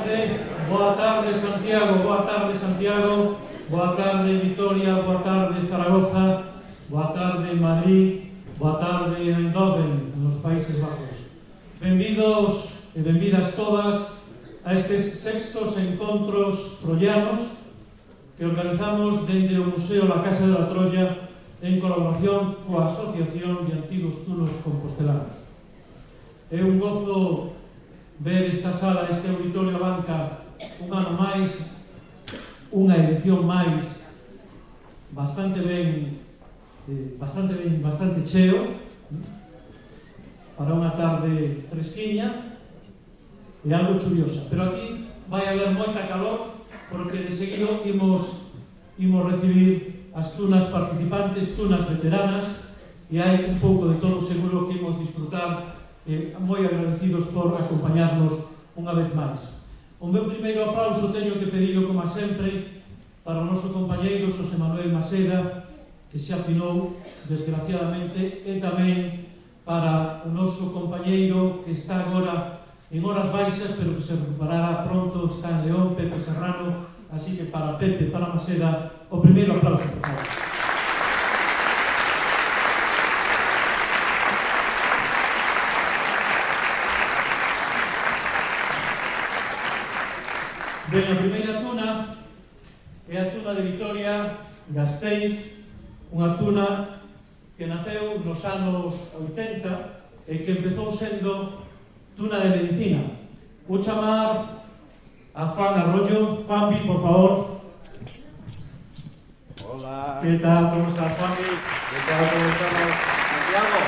parece. Boa tarde, Santiago, boa tarde, Santiago, boa tarde, Vitoria, boa tarde, Zaragoza, boa tarde, Madrid, boa tarde, Eindhoven, nos Países Bajos. Benvidos e benvidas todas a estes sextos encontros troianos que organizamos dende o Museo La Casa de la Troya en colaboración coa Asociación de Antigos Tunos Compostelanos. É un gozo ver esta sala, este auditorio Abanca, un ano máis, unha edición máis, bastante cheo, para unha tarde fresquiña e algo chuviosa. Pero aquí vai haber moita calor, porque de seguido imos recibir as tunas participantes, tunas veteranas, e hai un pouco de todo seguro que imos disfrutar, moi agradecidos por acompañarnos unha vez máis. O meu primeiro aplauso teño que pedirlo, como sempre, para o noso compañeiro Xosé Manuel Maseda, que se afinou, desgraciadamente, e tamén para o noso compañeiro que está agora en horas baixas, pero que se recuperará pronto, está en León, Pepe Serrano. Así que para Pepe, para Maseda, o primeiro aplauso, por favor. Ben, a primeira tuna é a tuna de Vitoria Gasteiz, unha tuna que naceu nos anos 80 e que empezou sendo tuna de medicina. Vou chamar a Juan Arroyo. Juanvi, por favor. Hola. ¿Qué tal? ¿Cómo estás, Juanvi? ¿Qué tal? ¿Cómo estamos? Santiago.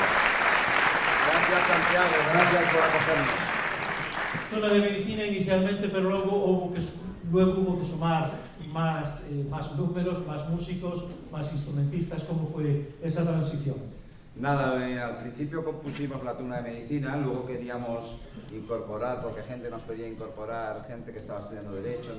Gracias, Santiago. Gracias por acogernos. Tuna de medicina inicialmente, pero luego hubo que sumar más números, más músicos, más instrumentistas. ¿Cómo fue esa transición? Nada, al principio compusimos la tuna de medicina, luego queríamos incorporar, porque gente nos pedía incorporar, gente que estaba estudiando Derecho,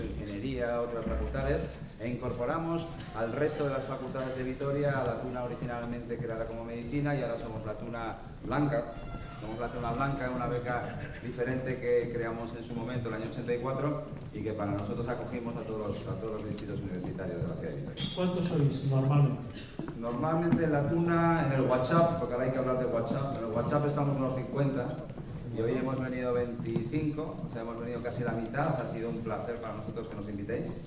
Ingeniería, otras facultades, e incorporamos al resto de las facultades de Vitoria a la tuna originalmente creada como medicina, y ahora somos la tuna blanca. Somos la tuna blanca, una beca diferente que creamos en su momento, el año 84, y que para nosotros acogimos a todos los distritos universitarios de la ciudad de Vitoria. ¿Cuántos sois normalmente? Normalmente en la tuna, en el WhatsApp, porque ahora hay que hablar de WhatsApp, en el WhatsApp estamos unos 50 y hoy hemos venido 25, o sea, hemos venido casi la mitad. Ha sido un placer para nosotros que nos invitéis.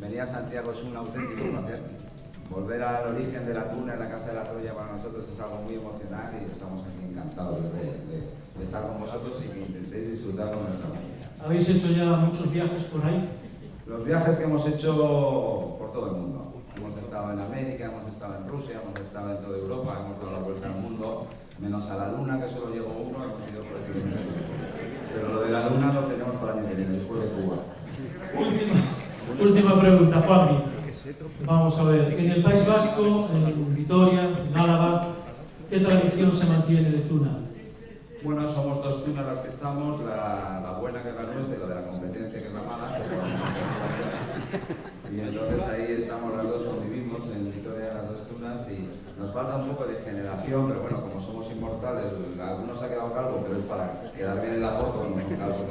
Venir a Santiago es un auténtico placer. Volver al origen de la tuna en la Casa de la Troya para nosotros es algo muy emocional y estamos aquí encantados de estar con vosotros y que intentéis disfrutar con nuestra música. ¿Habéis hecho ya muchos viajes por ahí? Los viajes que hemos hecho por todo el mundo. Hemos estado en América, hemos estado en Rusia, hemos estado en toda Europa, hemos dado la vuelta al mundo, menos a la Luna, que solo llegó uno, hemos ido por el mundo. Pero lo de la Luna lo tenemos para el año que viene, después de Cuba. Última pregunta, Juanvi. Vamos a ver, en el País Vasco, en Vitoria, en Álava, ¿qué tradición se mantiene de tuna? Bueno, somos dos tunas las que estamos, la buena, que es la nuestra, y la de la competencia, que es la mala. Y entonces ahí estamos las dos, convivimos en Vitoria las dos tunas, y nos falta un poco de generación, pero bueno, como somos inmortales, algunos se ha quedado calvo, pero es para quedar bien en la foto, no son calvos,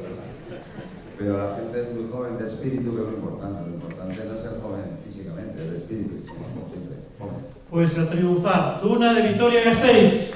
pero la gente es muy joven de espíritu, que es lo importante no es ser joven físicamente, es de espíritu, y somos como siempre jóvenes. Pues a triunfar, tuna de Vitoria Gasteiz.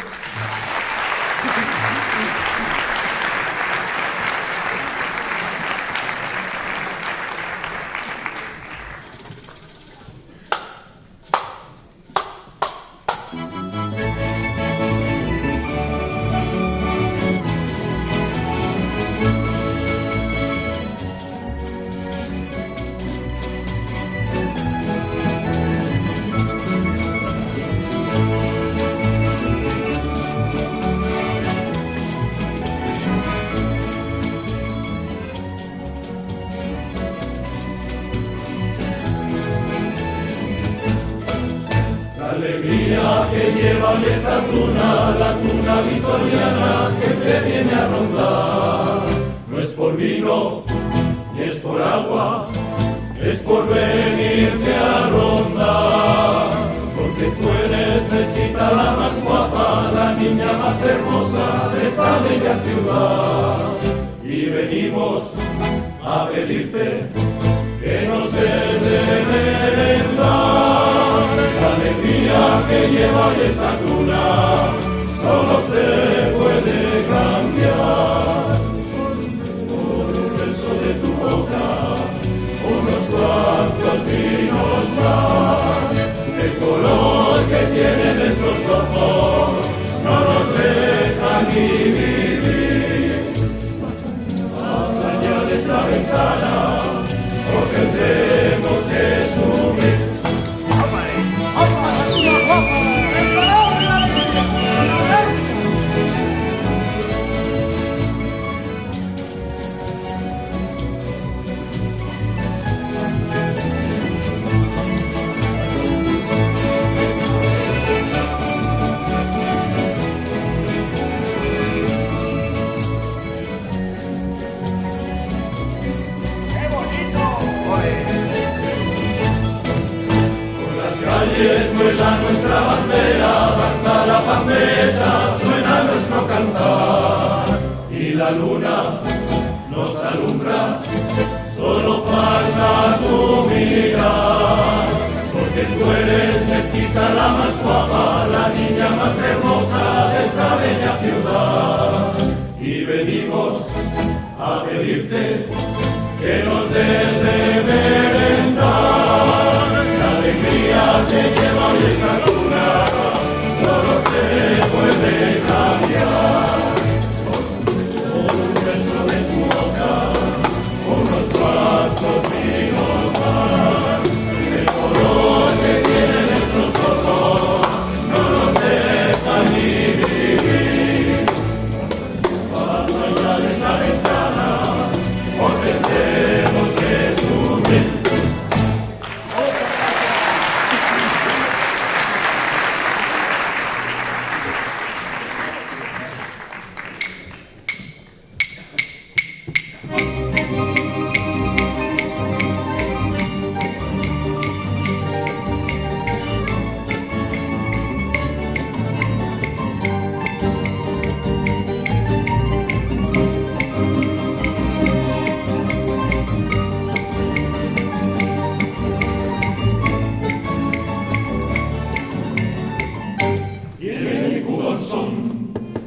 alegría que lleva hoy esta tuna, la tuna vitoriana que te viene a rondar. No es por vino, ni es por agua, es por venirte a rondar. Porque tú eres mezquita, la más guapa, la niña más hermosa de esta bella ciudad. Y venimos a pedirte que nos des de merendar. La alegría que lleva hoy esta cuna solo se puede cambiar por un beso de tu boca, unos cuantos vinos más. El color que tienen esos ojos no nos deja ni vivir. Más allá de esa ventana, porque tenemos que subir. Vuela nuestra bandera, danza la pampeta, suena nuestro cantar y la luna nos alumbra, solo falta tu mirar, porque tú eres mezquita, la más guapa, la niña más hermosa de esta bella ciudad, y venimos a pedirte que nos des de merendar. La alegría que lleva hoy esta cuna solo se puede cambiar por un beso de tu boca, unos cuantos vinos más. El color que tienen esos ojos no nos deja ni vivir. Más allá de esa ventana, porque tenemos que subir.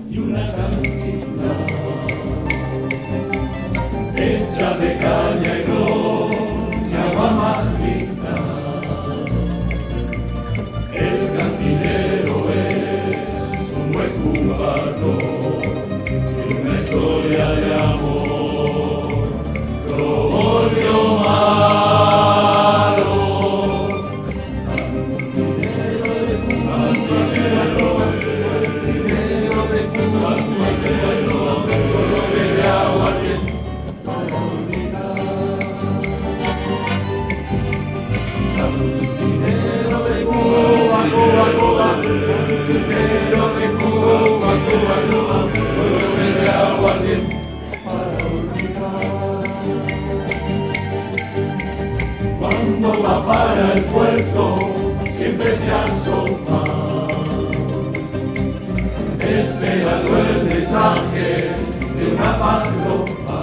Y una cantina hecha de caña y ron y agua marina. El cantinero es un buen cubano y una historia de amor, Rogelio Malo. Cantinero de Cuba, cantinero de Cuba, solo bebe aguardiente para olvidar. Cantinero de Cuba, Cuba, Cuba, cantinero de Cuba, Cuba, Cuba, solo bebe aguardiente para olvidar. Cuando va para el puerto siempre se asoma, esperando el mensaje de una paloma.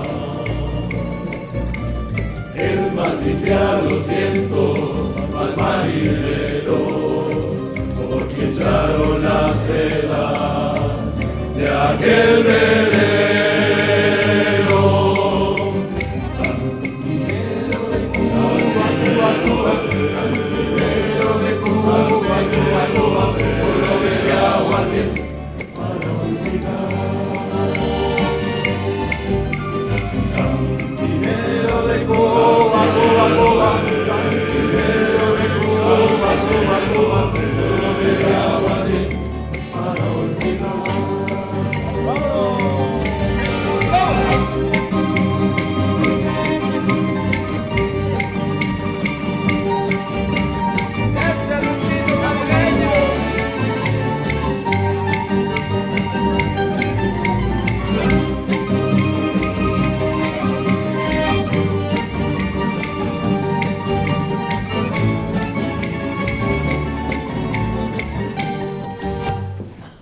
Él maldice a los vientos más marineros, porque echaron las velas de aquel velero. Cantinero de Cuba, Cuba, Cuba, cantinero de Cuba, Cuba, Cuba, Cuba, solo bebe aguardiente para olvidar. Cantinero de Cuba, Cuba, Cuba, cantinero de Cuba, Cuba, Cuba, solo bebe aguardiente para olvidar.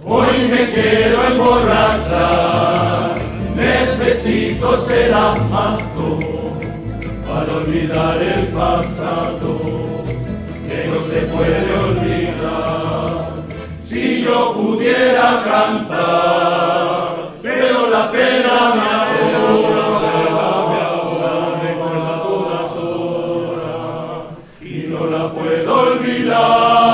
Hoy me quiero emborrachar, necesito todo será manto para olvidar el pasado que no se puede olvidar. Si yo pudiera cantar, pero la pena me recuerda a todas horas y no la puedo olvidar.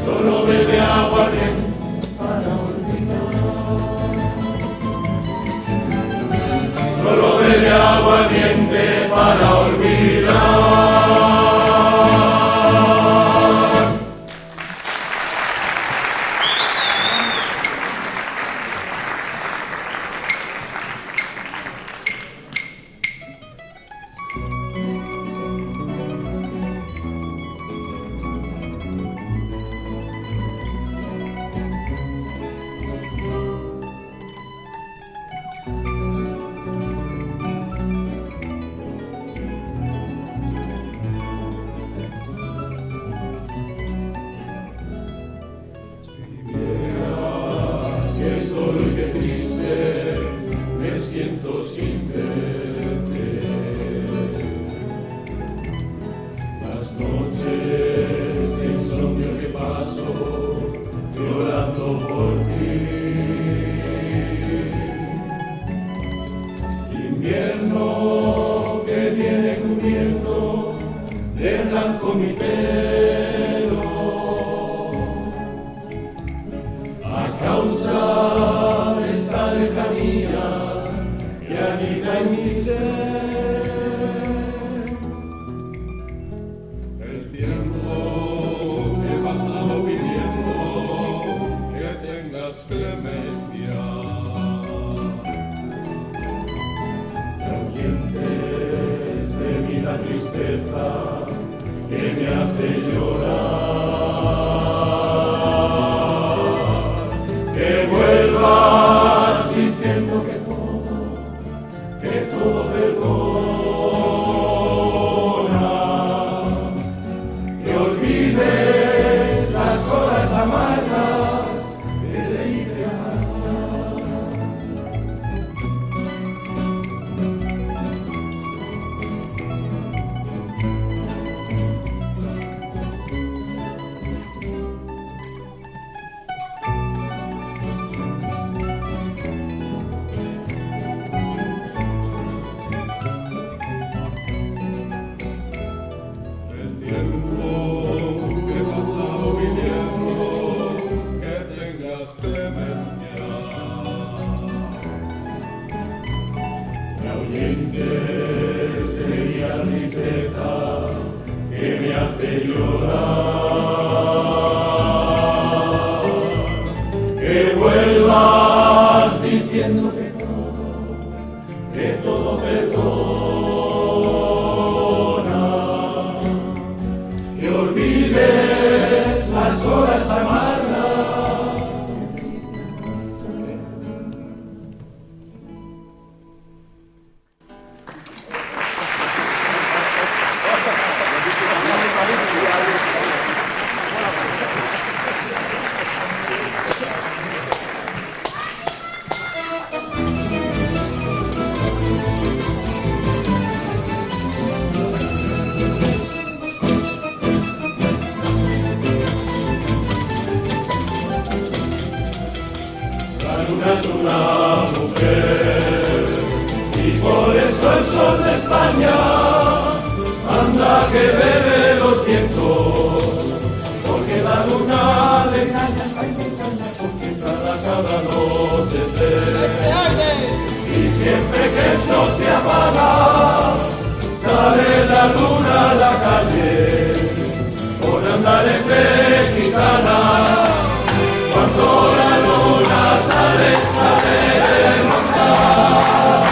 Solo bebe aguardiente para olvidar. Solo bebe aguardiente para olvidar. Sin verte, las noches de insomnio que paso llorando por ti, invierno que viene cubriendo de blanco mi pelo, a causa de esta lejanía que anida en mi ser. El tiempo que he pasado pidiendo que tengas clemencia, te ahuyentes de mí la tristeza que me hace llorar, que vuelvas diciendo que todo perdona, que olvides las horas amargas que te hice pasar. Sería tristeza que me hace llorar, que vuelvas diciendo que todo perdona, que olvides las horas amargas. Es una mujer y por eso el sol de España anda que bebe los vientos, porque la luna le engaña, porque cada noche y siempre que el sol se apaga sale la luna a la calle por andar entre gitanas. Cuando la luna sale de montar,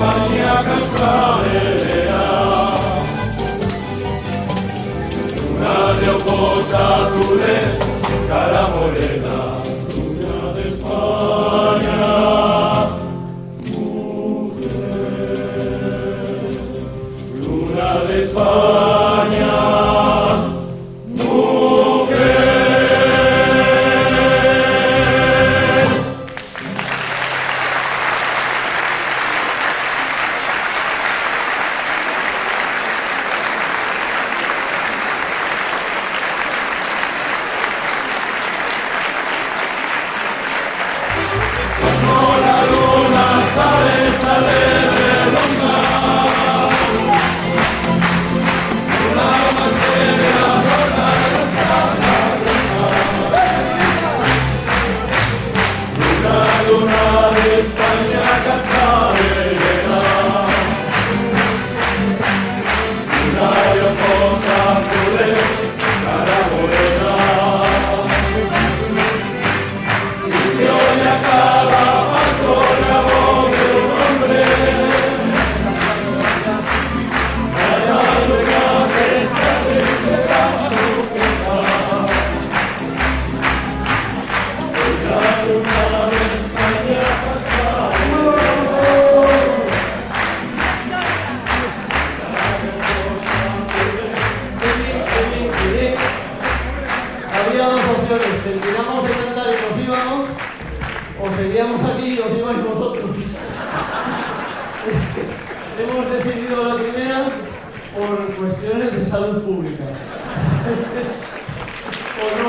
España castañera. Luna de ojos azules, cara morena, luna de España. Luna de España, mujer. Como la luna sale, sale redonda. Luna de España castañera, luna de ojos azules, cara morena, y se oye a cada paso la voz de un hombre. Cada luna que sale será su queja. La luna de España Había dos opciones, terminamos de cantar y nos íbamos, o seguíamos aquí y os ibais vosotros. Hemos decidido la primera por cuestiones de salud pública. ¿O no?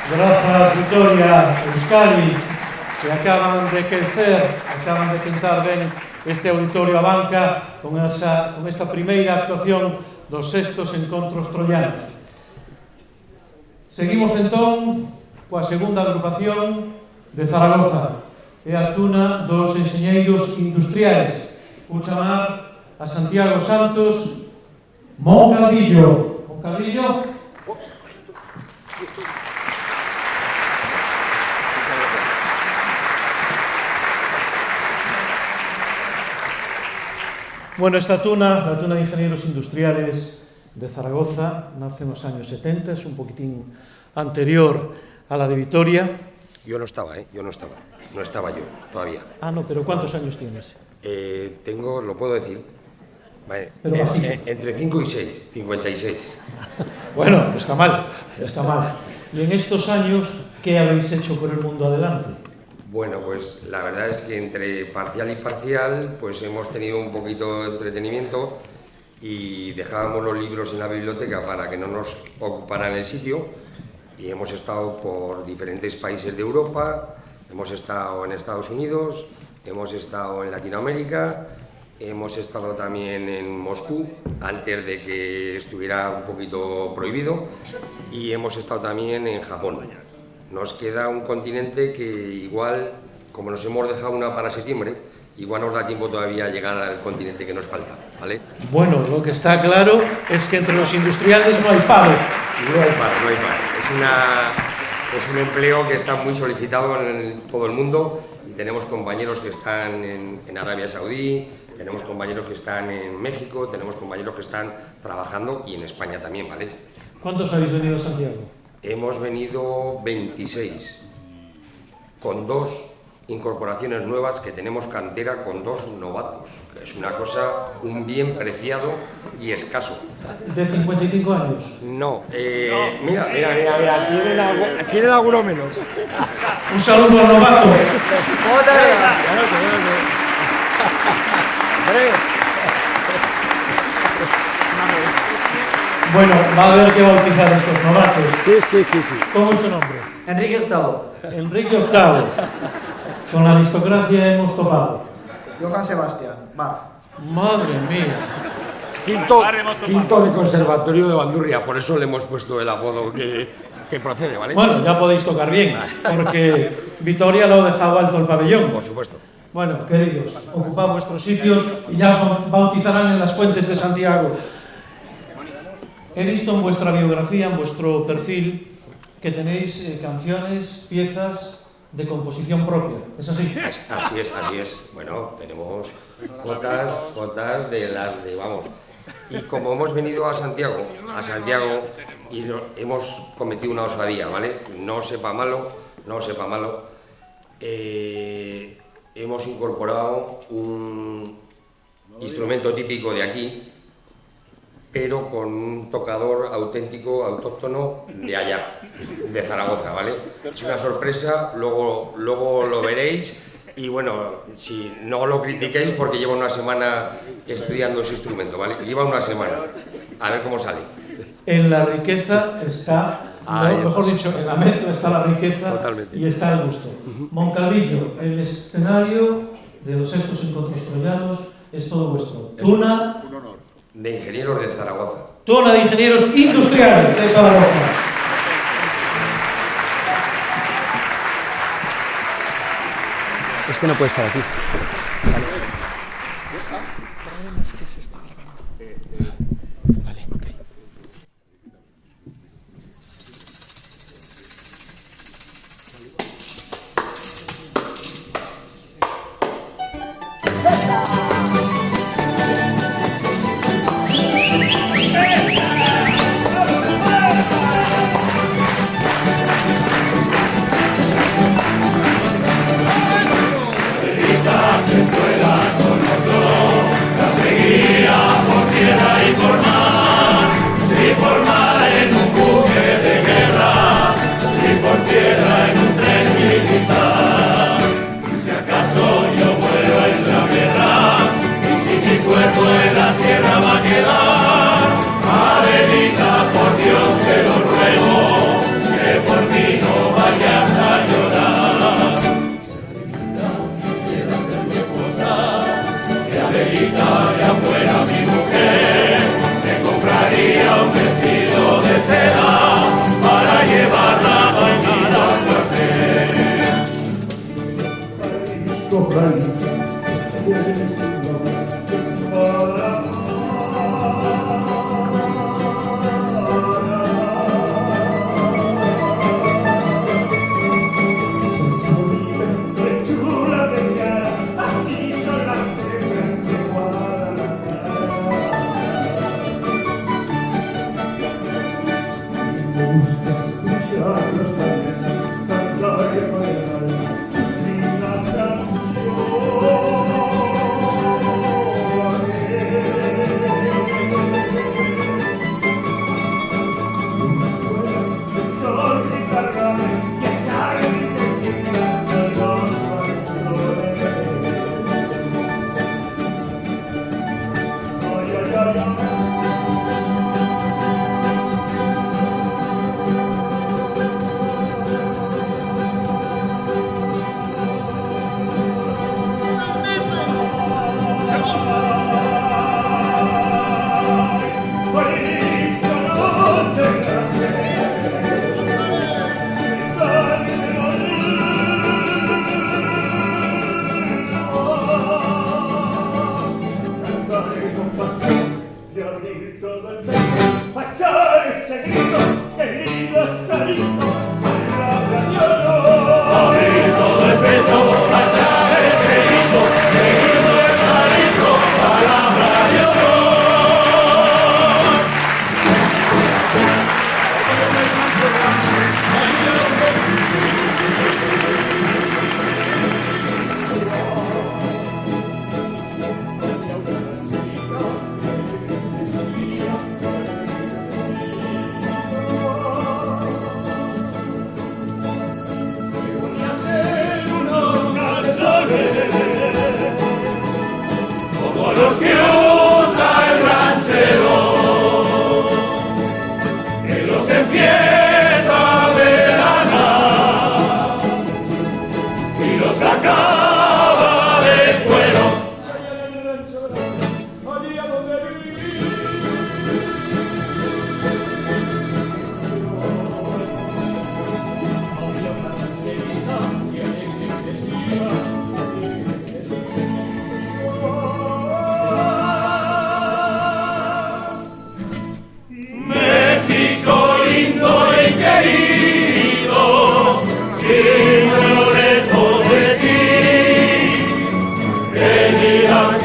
Grazas, Vitoria, Euskadi, que acaban de crecer, acaban de pintar ben este auditorio a banca con esta primeira actuación dos sextos encontros troianos. Seguimos entón coa segunda agrupación de Zaragoza, e a tuna dos enxeñeiros industriais. Vou chamar a Santiago Santos, Moncalvillo. Moncalvillo. Bueno, esta tuna, la tuna de ingenieros industriales de Zaragoza, nace en los años 70, es un poquitín anterior a la de Vitoria. Yo no estaba, yo no estaba. No estaba yo, todavía. Ah, no, pero ¿cuántos años tienes? Tengo, lo puedo decir, vale, Pero entre 5 y 6, 56. Bueno, está mal, está mal. Y en estos años, ¿qué habéis hecho por el mundo adelante? Bueno, pues la verdad es que entre parcial y parcial, pues hemos tenido un poquito de entretenimiento y dejábamos los libros en la biblioteca para que no nos ocuparan el sitio, y hemos estado por diferentes países de Europa, hemos estado en Estados Unidos, hemos estado en Latinoamérica, hemos estado también en Moscú antes de que estuviera un poquito prohibido, y hemos estado también en Japón. Nos queda un continente que igual, como nos hemos dejado una para septiembre, igual nos da tiempo todavía a llegar al continente que nos falta, ¿vale? Bueno, lo que está claro es que entre los industriales no hay paro. No hay paro, no hay paro. Es un empleo que está muy solicitado en todo el mundo, y tenemos compañeros que están en Arabia Saudí, tenemos compañeros que están en México, tenemos compañeros que están trabajando, y en España también, ¿vale? ¿Cuántos habéis venido a Santiago? Hemos venido 26, con 2 incorporaciones nuevas, que tenemos cantera con 2 novatos, que es una cosa, un bien preciado y escaso. ¿De 55 años? No, mira, tienen alguno menos. Un saludo al novato. Bueno, va a haber que bautizar a estos novatos. Sí. ¿Cómo es su nombre? Enrique VIII. Enrique VIII. Con la aristocracia hemos topado. Johann Sebastian. Bach. Madre mía. Quinto de conservatorio de Bandurria, por eso le hemos puesto el apodo que procede, ¿vale? Bueno, ya podéis tocar bien, porque Vitoria lo ha dejado alto el pabellón. Por supuesto. Bueno, queridos, ocupad vuestros sitios y ya os bautizarán en las fuentes de Santiago. He visto en vuestra biografía, en vuestro perfil, que tenéis canciones, piezas de composición propia. ¿Es así? Así es. Bueno, tenemos jotas de las de, vamos. Y como hemos venido a Santiago y hemos cometido una osadía, ¿vale? No sepa malo. Hemos incorporado un instrumento típico de aquí, pero con un tocador auténtico, autóctono de allá, de Zaragoza, ¿vale? Es una sorpresa, luego lo veréis y bueno, si no lo critiquéis porque lleva una semana estudiando ese instrumento, ¿vale? Lleva una semana, a ver cómo sale. En la riqueza está, mejor dicho, en la mezcla está la riqueza. Totalmente. Y está el gusto. Moncalvillo, el escenario de los Sextos Encuentros Troyanos es todo vuestro. Tuna de Ingenieros de Zaragoza. Tuna de Ingenieros Industriales de Zaragoza. Este no puede estar aquí. Vale. Vale, ok.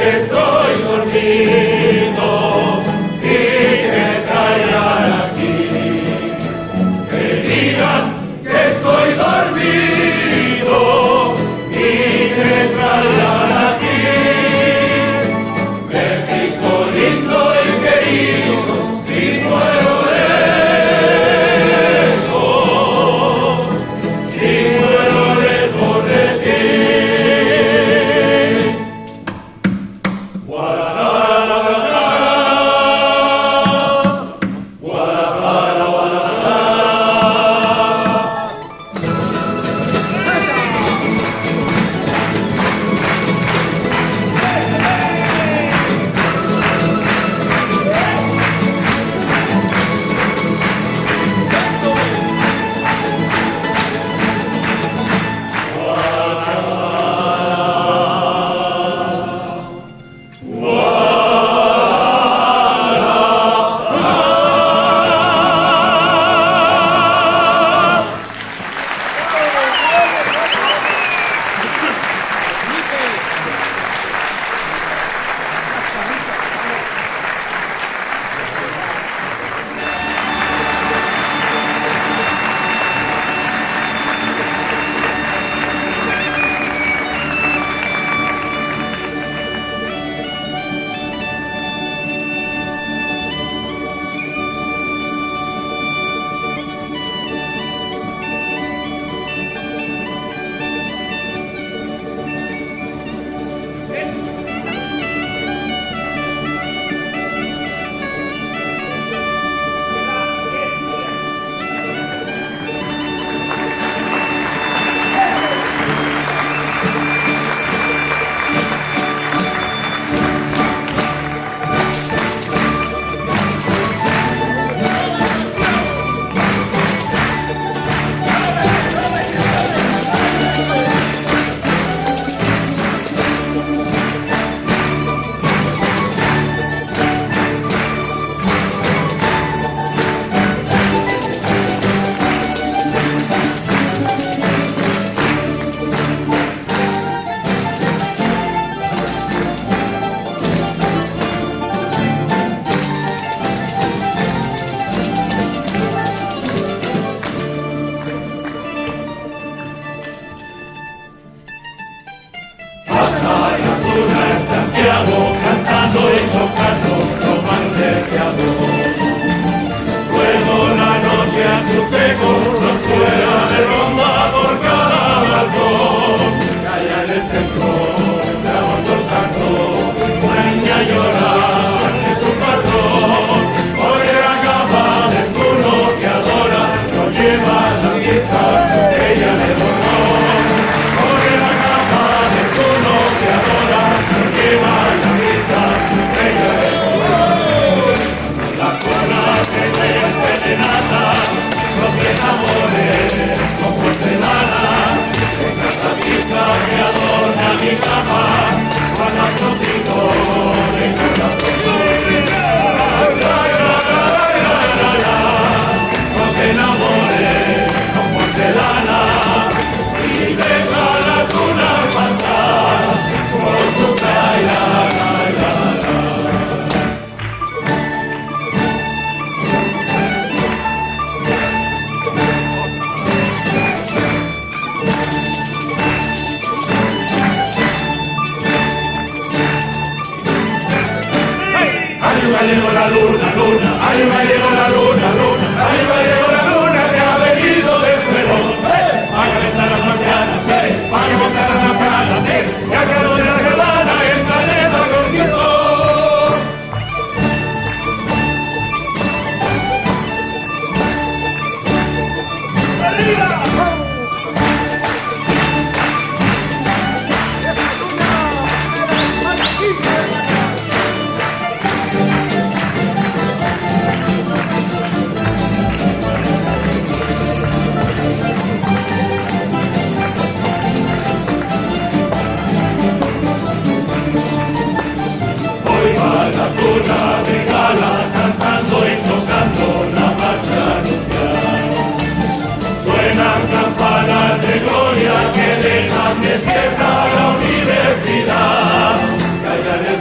que estoy dormido y que traigan aquí. Que digan que estoy dormido y que traigan aquí. México lindo y querido, si muero lejos, si muero lejos de ti. Cantando y tocando romances de amor. Luego la noche a su seco nos fuera de ronda por cada balcón. Y allá en el centro entramos los santos, una niña llora ante su patrón. Hoy la capa del turno que adora nos lleva a la fiesta que ella le donó. Hoy la capa del turno que adora nos lleva a la fiesta que ella le donó. La cola que me envenenada, los enamores con porcelana, en cada fiesta que adorna mi cama, van a trocito de corazón. Los enamores con porcelana, y besa la cuna pasar por su calle. Arriba llegó la luna, luna, arriba llegó la luna, luna, arriba llegó la luna que ha venido del reloj. Para calentar las mañanas, para montar las mañanas, ya quedó de la gelada en planeta con viento. Desierta la universidad, callan el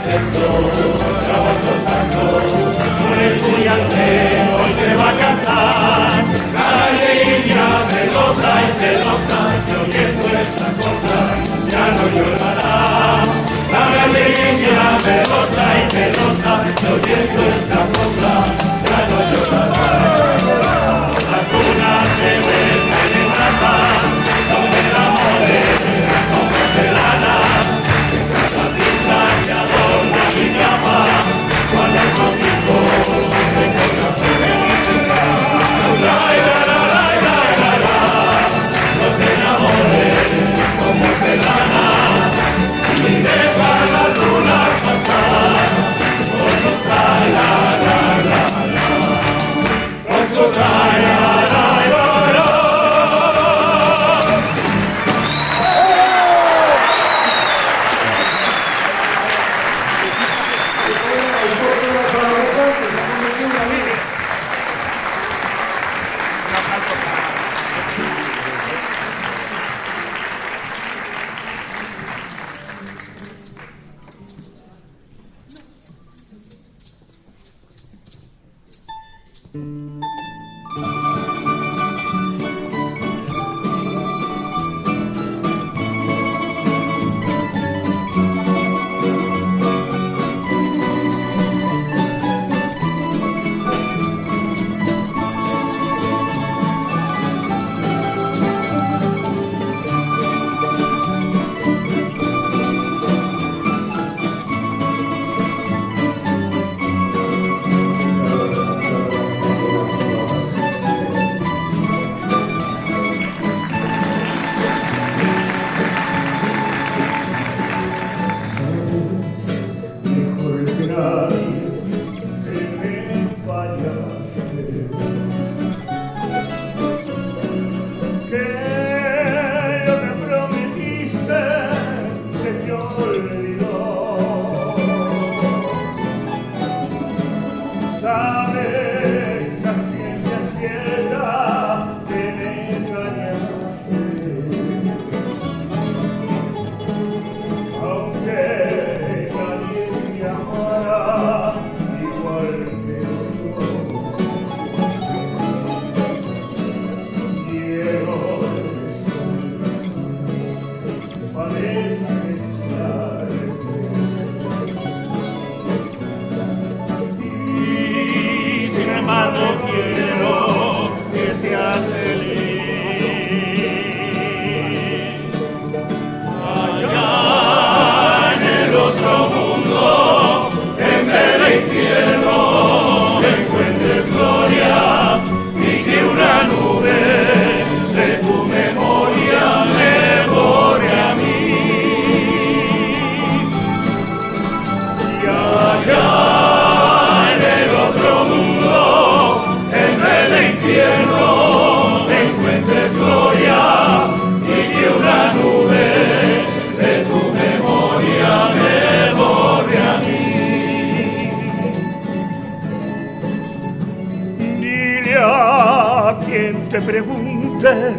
Te pregunte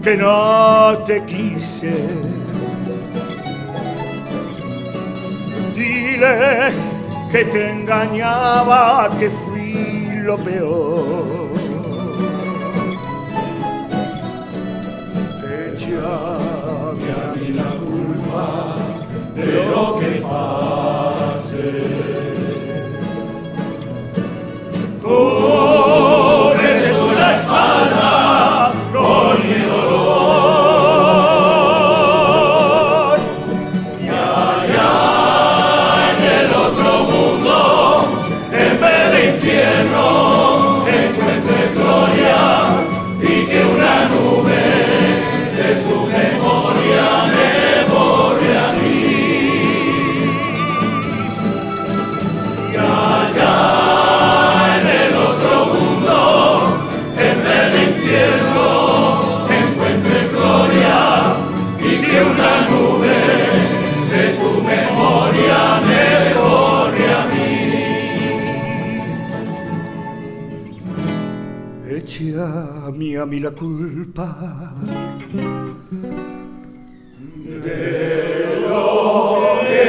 que no te quise. Diles que te engañaba, que fui lo peor. Échame a mí la culpa de lo que pase. Cúbrete tú la espalda con mi dolor, y allá en el otro mundo, en vez de infierno, encuentres gloria, y que una nube de tu memoria me borre a mí. Y allá en el otro mundo, en vez de infierno, encuentres gloria, y que una nube de tu memoria me borre a mí. Échame a mí la culpa de lo que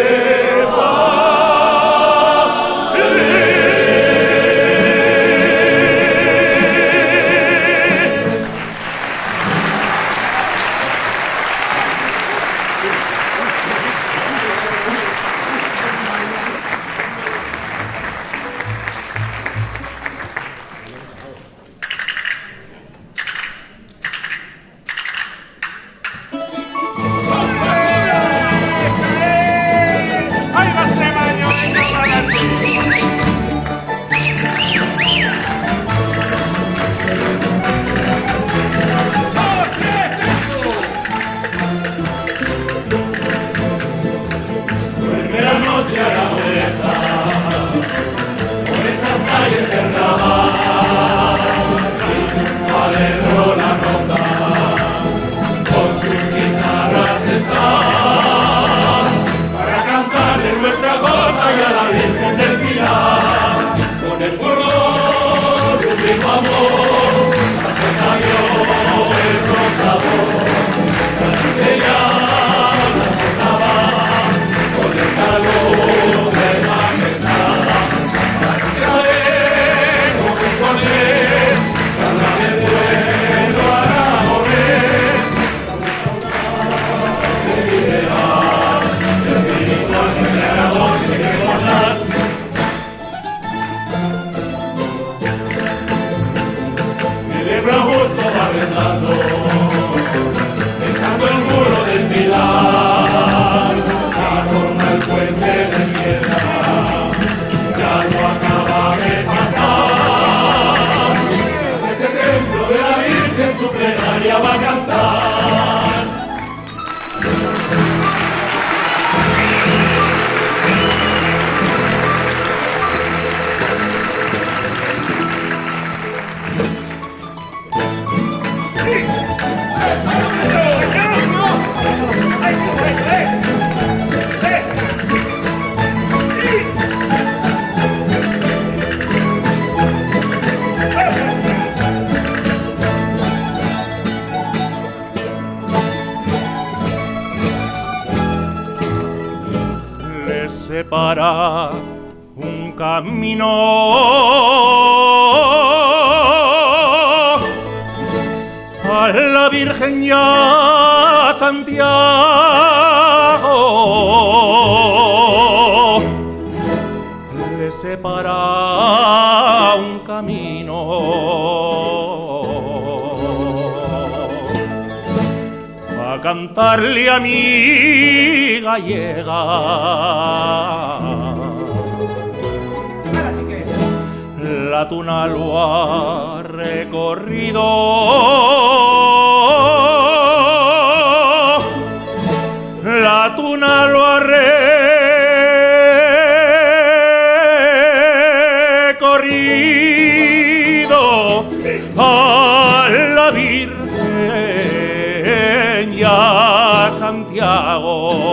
separa un camino. A la Virgen y a Santiago le separa un camino. A cantarle a mi gallega la tuna lo ha recorrido, la tuna lo ha recorrido a la Virgen y a Santiago.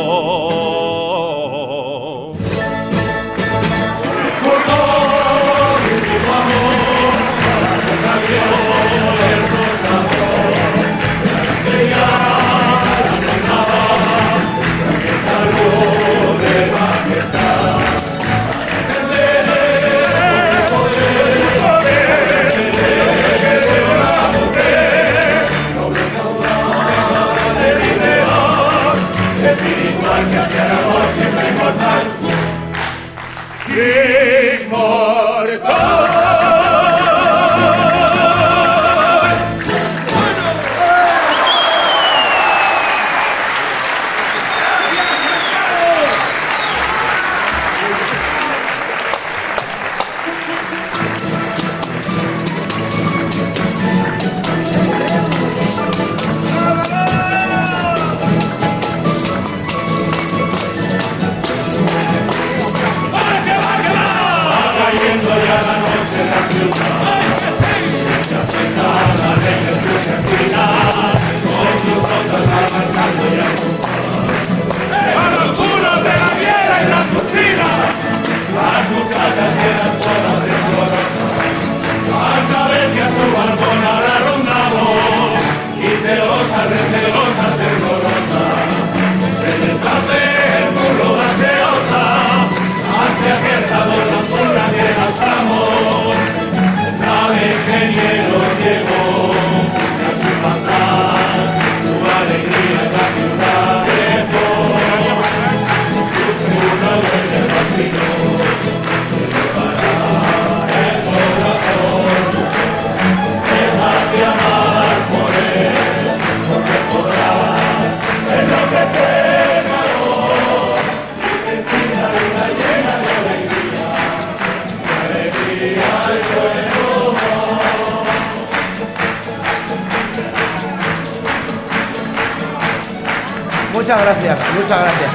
Muchas gracias, muchas gracias.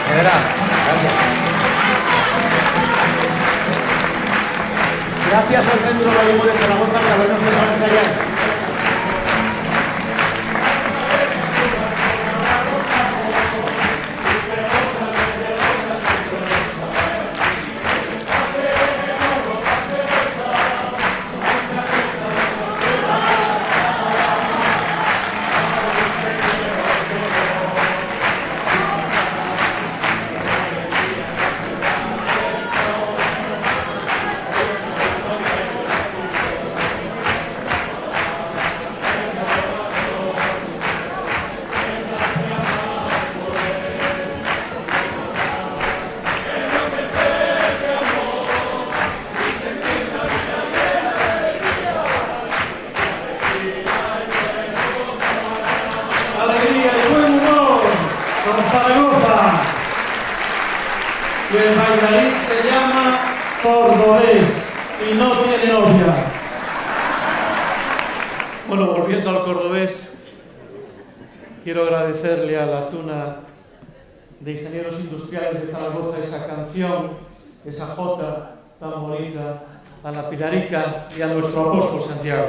De verdad, gracias. Gracias al Centro Gallego de Zaragoza por habernos dejado ensayar. Y el bailarín se llama Cordobés y no tiene novia. Bueno, volviendo al cordobés, quiero agradecerle a la Tuna de Ingenieros Industriales de Zaragoza esa canción, esa jota tan bonita, a la Pilarica y a nuestro apóstol Santiago.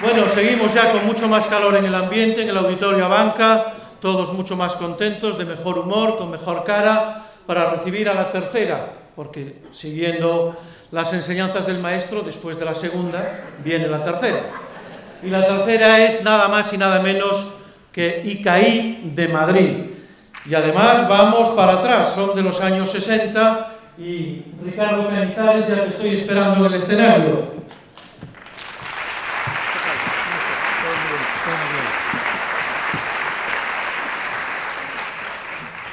Bueno, seguimos ya con mucho más calor en el ambiente, en el auditorio Abanca, todos mucho más contentos, de mejor humor, con mejor cara, para recibir a la tercera, porque siguiendo las enseñanzas del maestro, después de la segunda, viene la tercera. Y la tercera es nada más y nada menos que ICAI de Madrid. Y además vamos para atrás, son de los años 60 y Ricardo Cañizares, ya que estoy esperando en el escenario.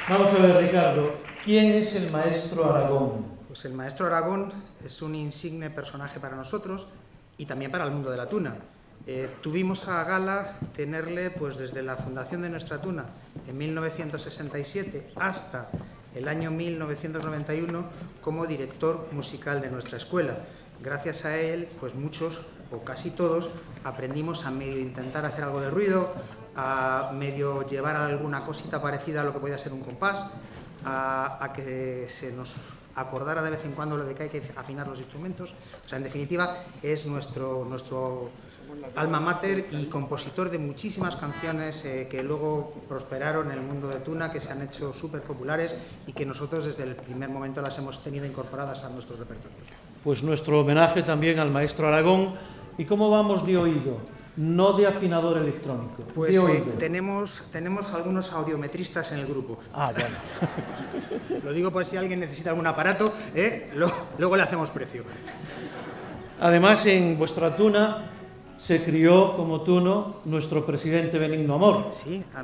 Vamos a ver, Ricardo, ¿quién es el maestro Aragón? Pues el maestro Aragón es un insigne personaje para nosotros y también para el mundo de la tuna. Tuvimos a gala tenerle pues desde la fundación de nuestra tuna en 1967 hasta el año 1991 como director musical de nuestra escuela. Gracias a él, pues muchos o casi todos aprendimos a medio intentar hacer algo de ruido, a medio llevar alguna cosita parecida a lo que podía ser un compás, a que se nos acordara de vez en cuando lo de que hay que afinar los instrumentos. O sea, en definitiva, es nuestro alma mater y compositor de muchísimas canciones que luego prosperaron en el mundo de tuna, que se han hecho súper populares y que nosotros desde el primer momento las hemos tenido incorporadas a nuestro repertorio. Pues nuestro homenaje también al maestro Aragón. ¿Y cómo vamos de oído? No de afinador electrónico. Pues de oído. Tenemos algunos audiometristas en el grupo. Ah, bueno. Lo digo por si alguien necesita algún aparato, luego le hacemos precio. Además, en vuestra tuna se crió como tuno nuestro presidente Benigno Amor. Sí, a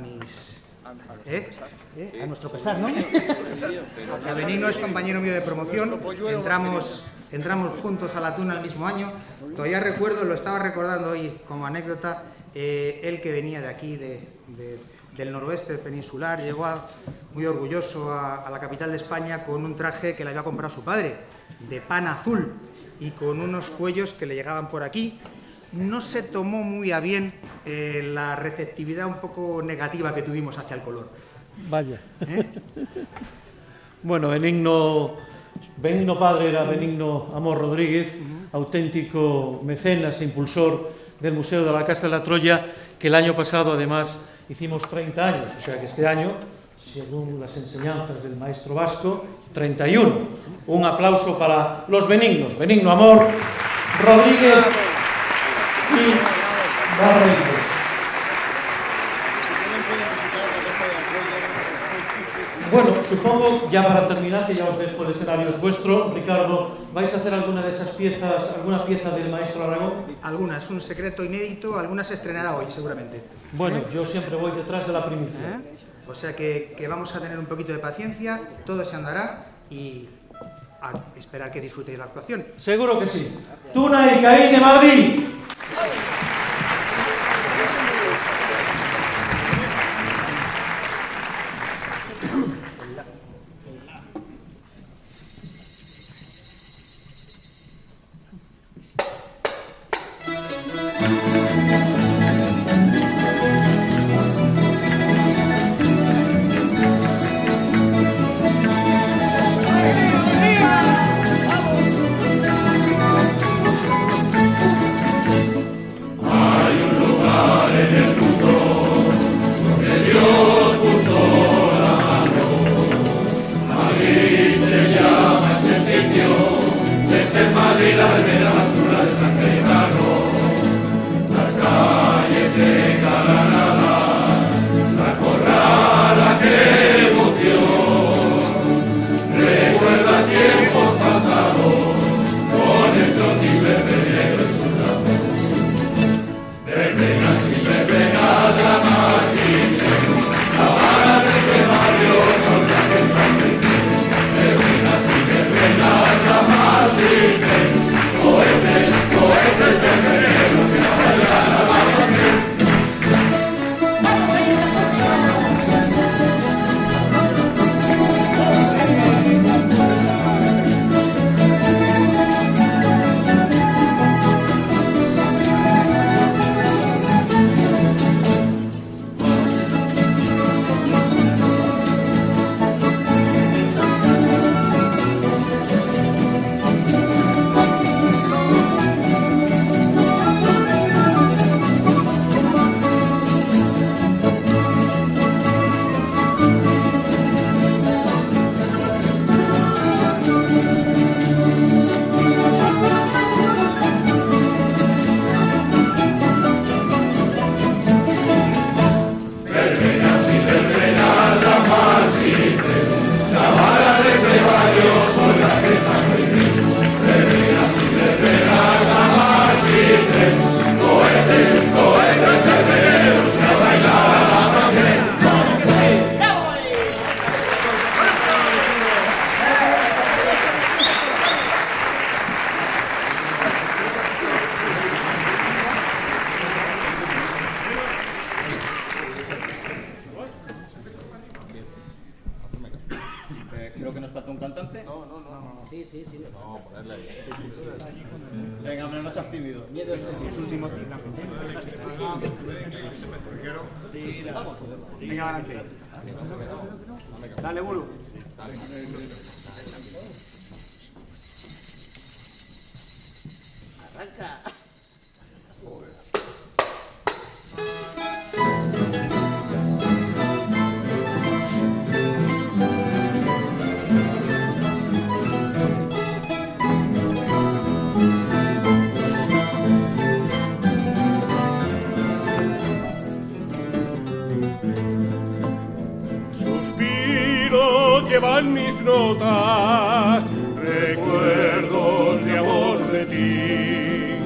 nuestro pesar, ¿no? O sea, Benigno es compañero mío de promoción, entramos juntos a la tuna el mismo año. Todavía recuerdo, lo estaba recordando hoy como anécdota, él que venía de aquí, del noroeste peninsular, llegó muy orgulloso a la capital de España con un traje que le había comprado su padre, de pana azul, y con unos cuellos que le llegaban por aquí. No se tomó muy a bien la receptividad un poco negativa que tuvimos hacia el color. Vaya. Bueno, Benigno padre era Benigno Amor Rodríguez, auténtico mecenas e impulsor del Museo de la Casa de la Troya, que el año pasado además hicimos 30 años, o sea que este año, según las enseñanzas del maestro vasco, 31. Un aplauso para los benignos, Benigno Amor Rodríguez y Barreiro. Bueno, supongo, ya para terminar, que ya os dejo el escenario es vuestro. Ricardo, ¿vais a hacer alguna de esas piezas, alguna pieza del maestro Aragón? Algunas, es un secreto inédito, algunas se estrenará hoy seguramente. Bueno, yo siempre voy detrás de la primicia. O sea que vamos a tener un poquito de paciencia, todo se andará y a esperar que disfrutéis la actuación. Seguro que sí. Tuna ICAI de Madrid. Venga, hombre, no seas tímido. Venga, adelante. Dale, Buru. Suspiros llevan mis notas, recuerdos de amor de ti,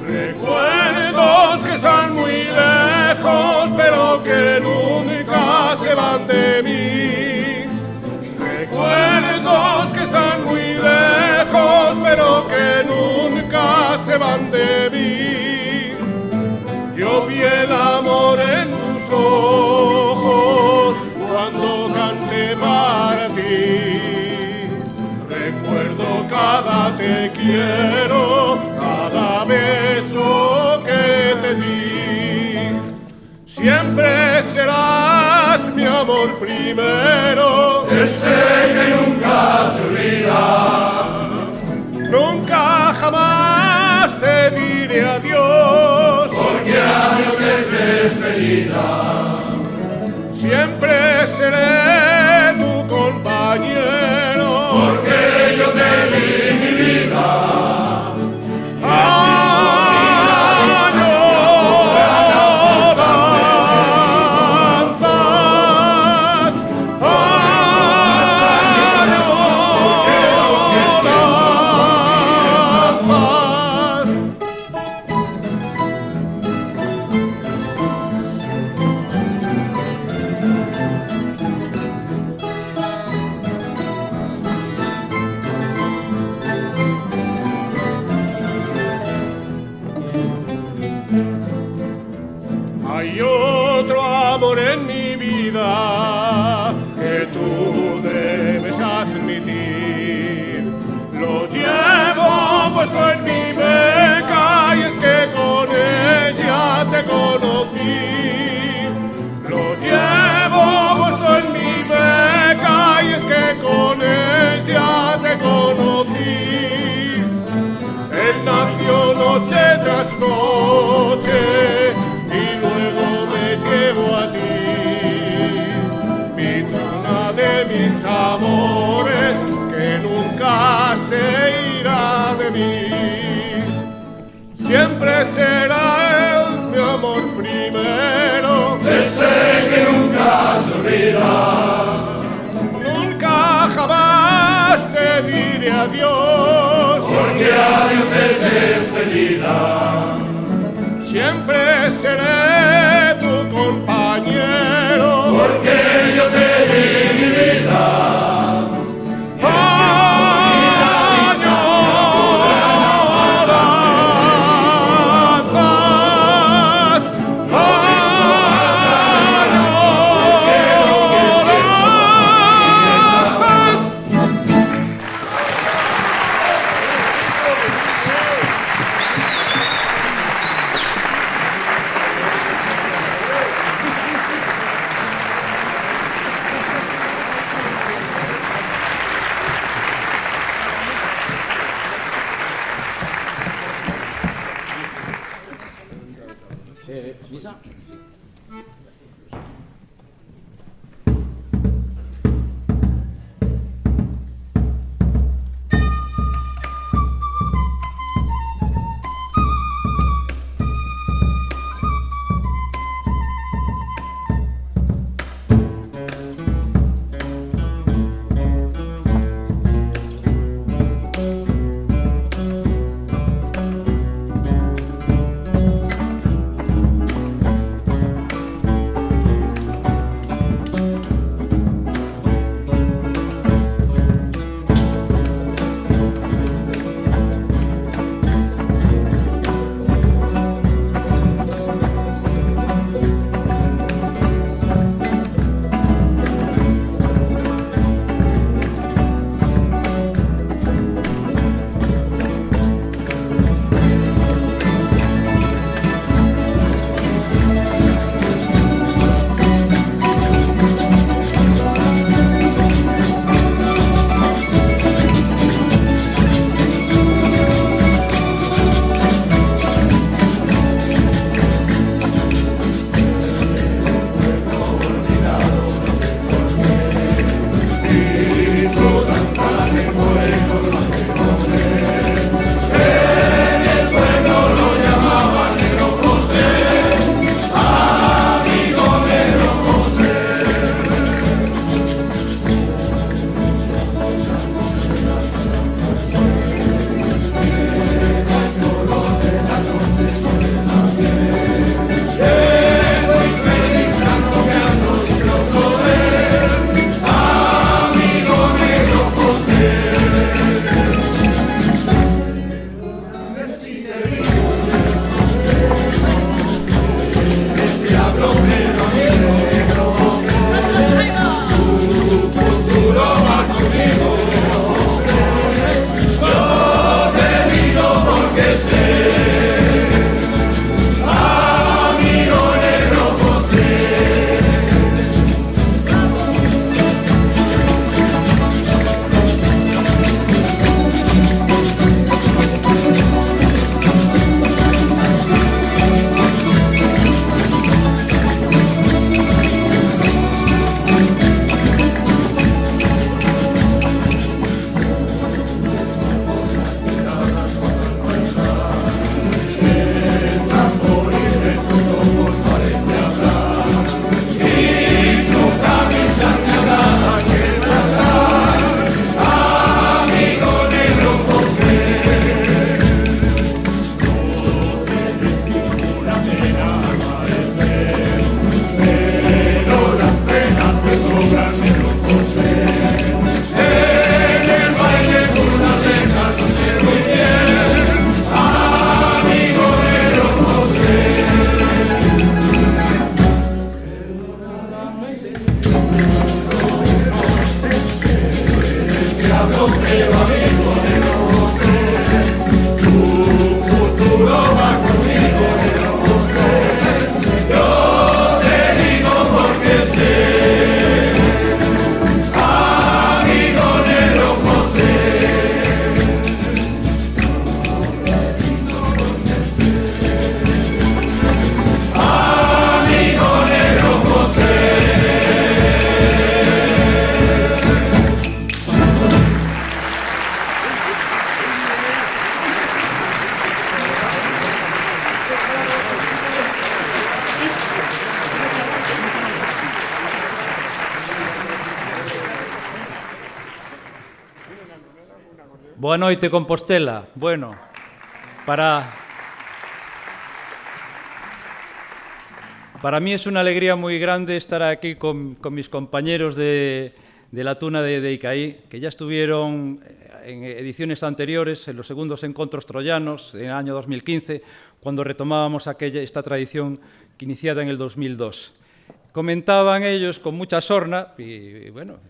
recuerdos que están muy lejos pero que nunca se van de mí, recuerdos que están muy lejos pero que nunca se van de mí. Yo vi el amor en tus ojos cuando canté para ti. Recuerdo cada te quiero, cada beso que te di. Siempre serás mi amor primero, ese que nunca se olvida. Nunca jamás te diré adiós, porque adiós es despedida. Siempre seré tu compañero, porque yo te di mi vida. Hay otro amor en mi vida que tú debes admitir. Lo llevo puesto en mi beca y es que con ella te conocí. Lo llevo puesto en mi beca y es que con ella te conocí. Él nació noche tras noche y luego me llevo a ti, mi tuna de mis amores que nunca se irá de mí. Siempre será él mi amor primero, ese que nunca se olvida. Nunca jamás te diré adiós, porque adiós es despedida. Siempre seré tu compañero, porque yo te di mi vida. Boa noite, Compostela. Bueno, para mí es una alegría muy grande estar aquí con mis compañeros de la Tuna de ICAI, que ya estuvieron en ediciones anteriores, en los segundos encuentros troyanos, en el año 2015, cuando retomábamos esta tradición iniciada en el 2002. Comentaban ellos con mucha sorna, y bueno,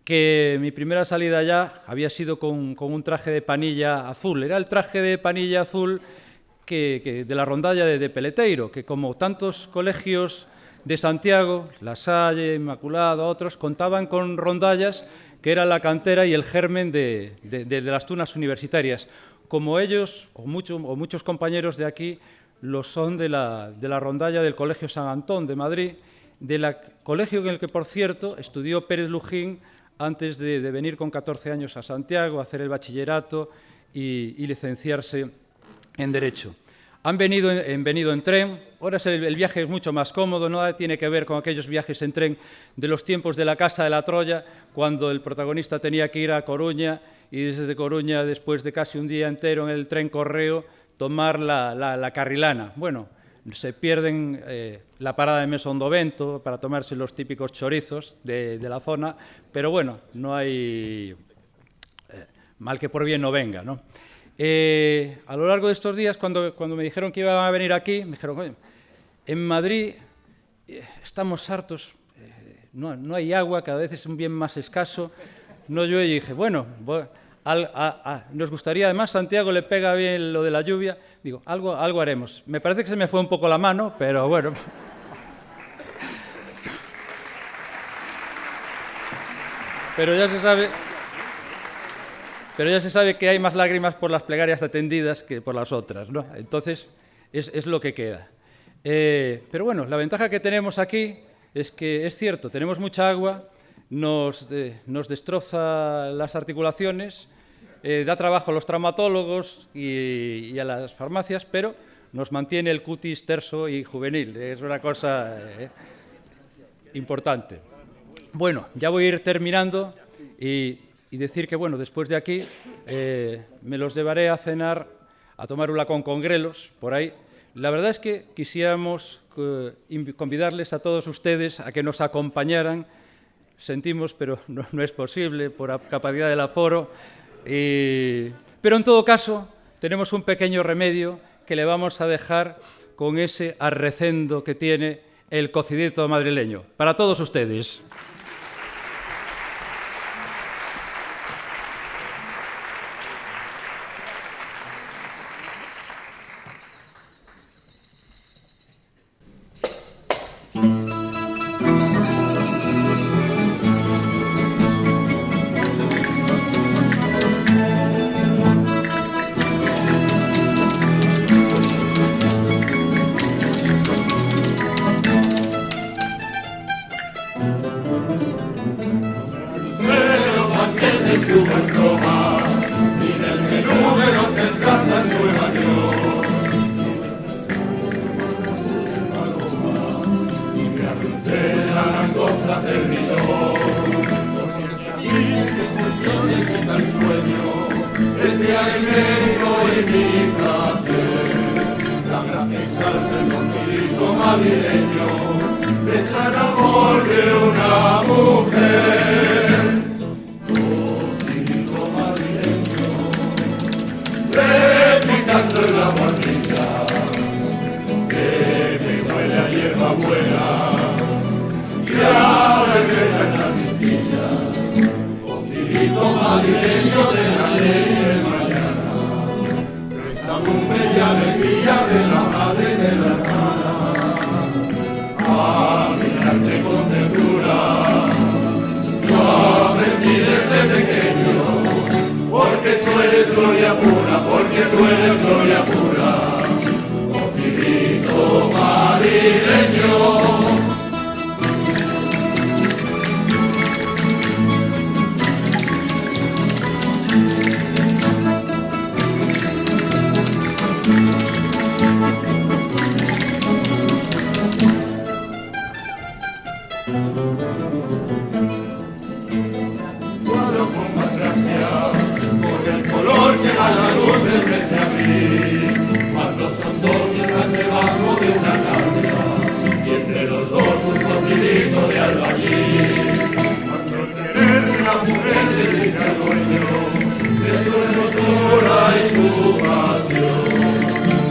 que mi primera salida allá había sido con un traje de panilla azul. Era el traje de panilla azul de la rondalla de Peleteiro, que como tantos colegios de Santiago, La Salle, Inmaculada, otros, contaban con rondallas que era la cantera y el germen de las tunas universitarias. Como ellos, o muchos compañeros de aquí, lo son de la rondalla del Colegio San Antón de Madrid, del colegio en el que, por cierto, estudió Pérez Lujín antes de venir con 14 años a Santiago, a hacer el bachillerato y licenciarse en Derecho. Han venido en tren, ahora el viaje es mucho más cómodo, no tiene que ver con aquellos viajes en tren de los tiempos de la Casa de la Troya, cuando el protagonista tenía que ir a Coruña y desde Coruña, después de casi un día entero en el tren correo, tomar la Carrilana. Bueno, se pierden la parada de Mesondovento para tomarse los típicos chorizos de la zona, pero bueno, no hay mal que por bien no venga, ¿no? A lo largo de estos días, cuando me dijeron que iban a venir aquí, me dijeron, oye, en Madrid estamos hartos, no hay agua, cada vez es un bien más escaso, no llueve, y dije, bueno, nos gustaría, además Santiago le pega bien lo de la lluvia, digo, algo haremos. Me parece que se me fue un poco la mano, pero bueno. Pero ya se sabe que hay más lágrimas por las plegarias atendidas que por las otras, ¿no? Entonces, es lo que queda. Pero bueno, la ventaja que tenemos aquí es que, es cierto, tenemos mucha agua, nos destroza las articulaciones, da trabajo a los traumatólogos y a las farmacias, pero nos mantiene el cutis terso y juvenil. Es una cosa importante. Bueno, ya voy a ir terminando y decir que, bueno, después de aquí me los llevaré a cenar, a tomar una con grelos, por ahí. La verdad es que quisiéramos convidarles a todos ustedes a que nos acompañaran. Sentimos, pero no es posible por la capacidad del aforo. Pero en todo caso, tenemos un pequeño remedio que le vamos a dejar con ese arrecendo que tiene el cocidito madrileño. Para todos ustedes. Con más gracia, bailando allí. Cuando el querer de la mujer dedica al dueño de su hermosura y su pasión.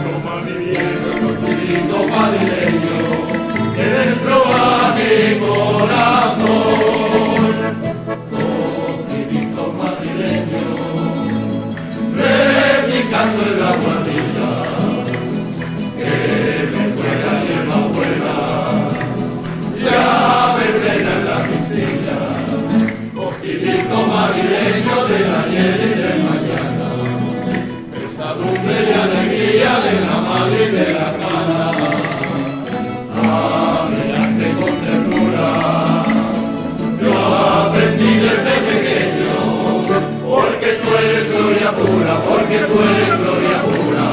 Toma mi viejo cochinito madrileño que dentro va mi corazón. Cocinito madrileño replicando en la guardilla que me fuera y el abuela ya me frena en la piscina. Cocinito madrileño del ayer y del mañana, esa dulce y alegría de la madre y de la hermana. A mirarte con ternura yo aprendí desde pequeño, porque tú eres gloria pura, porque tú eres gloria pura.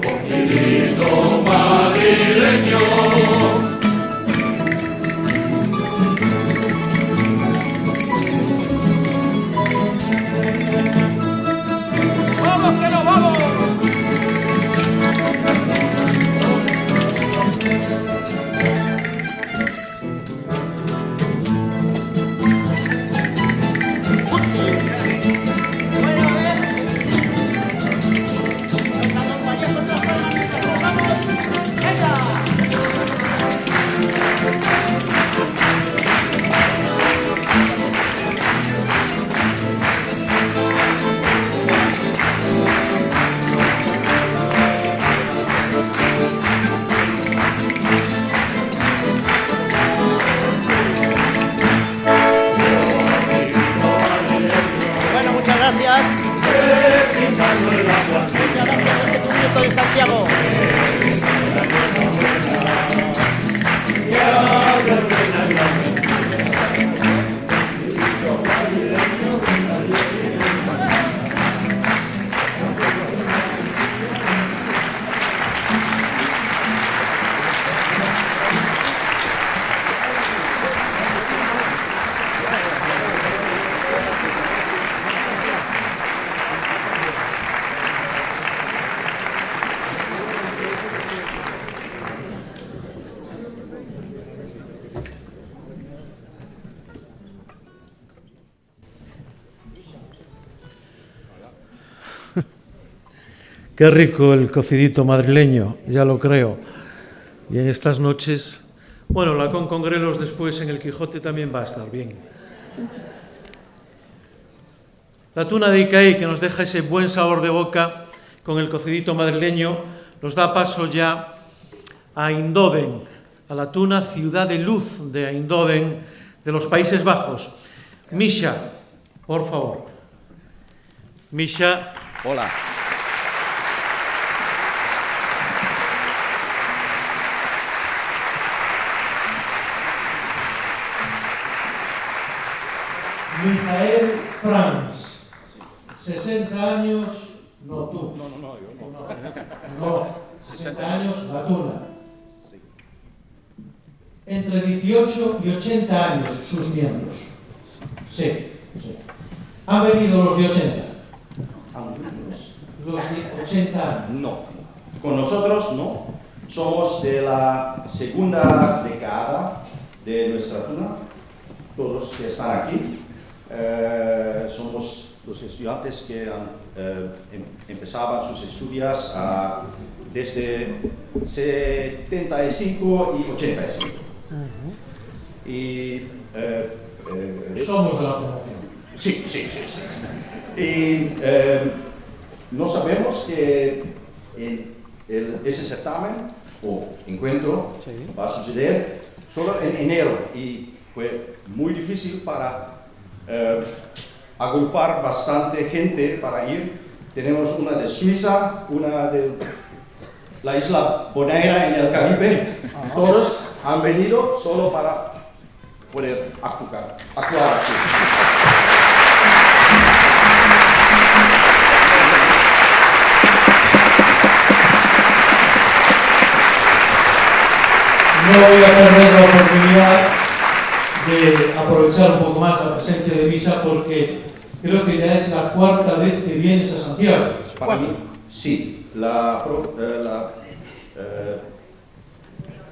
Cocinito madrileño. ¡Vamos, que nos vamos! Bueno, muchas gracias. Muchas gracias, de Santiago. Qué rico el cocidito madrileño, ya lo creo. Y en estas noches, bueno, la con grelos después en el Quijote también va a estar bien. La tuna de Icaí, que nos deja ese buen sabor de boca con el cocidito madrileño, nos da paso ya a Eindhoven, a la tuna Ciudad de Luz de Eindhoven, de los Países Bajos. Misha, por favor. Misha. Hola. Michael Franz, 60 años, no tú. No, yo no. No, 60 años, la tuna. Entre 18 y 80 años sus miembros. Sí. ¿Han venido los de 80? Los de 80 años. No, con nosotros no. Somos de la segunda década de nuestra tuna, todos que están aquí. Somos los estudiantes que empezaban sus estudios desde 75 y 85. Y, somos de la promoción. Sí. Y no sabemos que ese certamen o encuentro va a suceder solo en enero y fue muy difícil para agrupar bastante gente para ir. Tenemos una de Suiza, una de la isla Bonaire en el Caribe. Todos han venido solo para poder actuar aquí. No voy a perder la oportunidad de aprovechar un poco más la presencia de Misha porque creo que ya es la cuarta vez que vienes a Santiago. Para mí, sí. La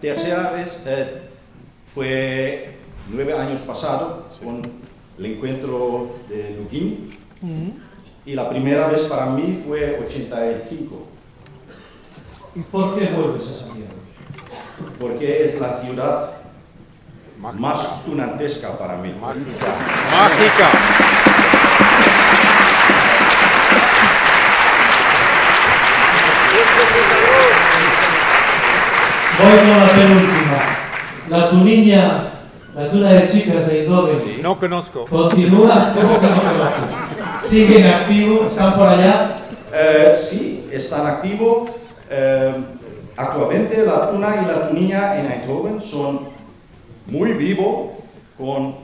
tercera vez fue 9 años pasado con el encuentro de Luquín. Y la primera vez para mí fue 85. ¿Y por qué vuelves a Santiago? Porque es la ciudad más tunantesca para mí. Mágica. Voy con la penúltima. La tuniña, la tuna de chicas de Eindhoven. No conozco. ¿Continúa? ¿Cómo que no conoces? ¿Siguen activos? ¿Están por allá? Sí, están activos. Actualmente la tuna y la tuniña en Eindhoven son muy vivos, con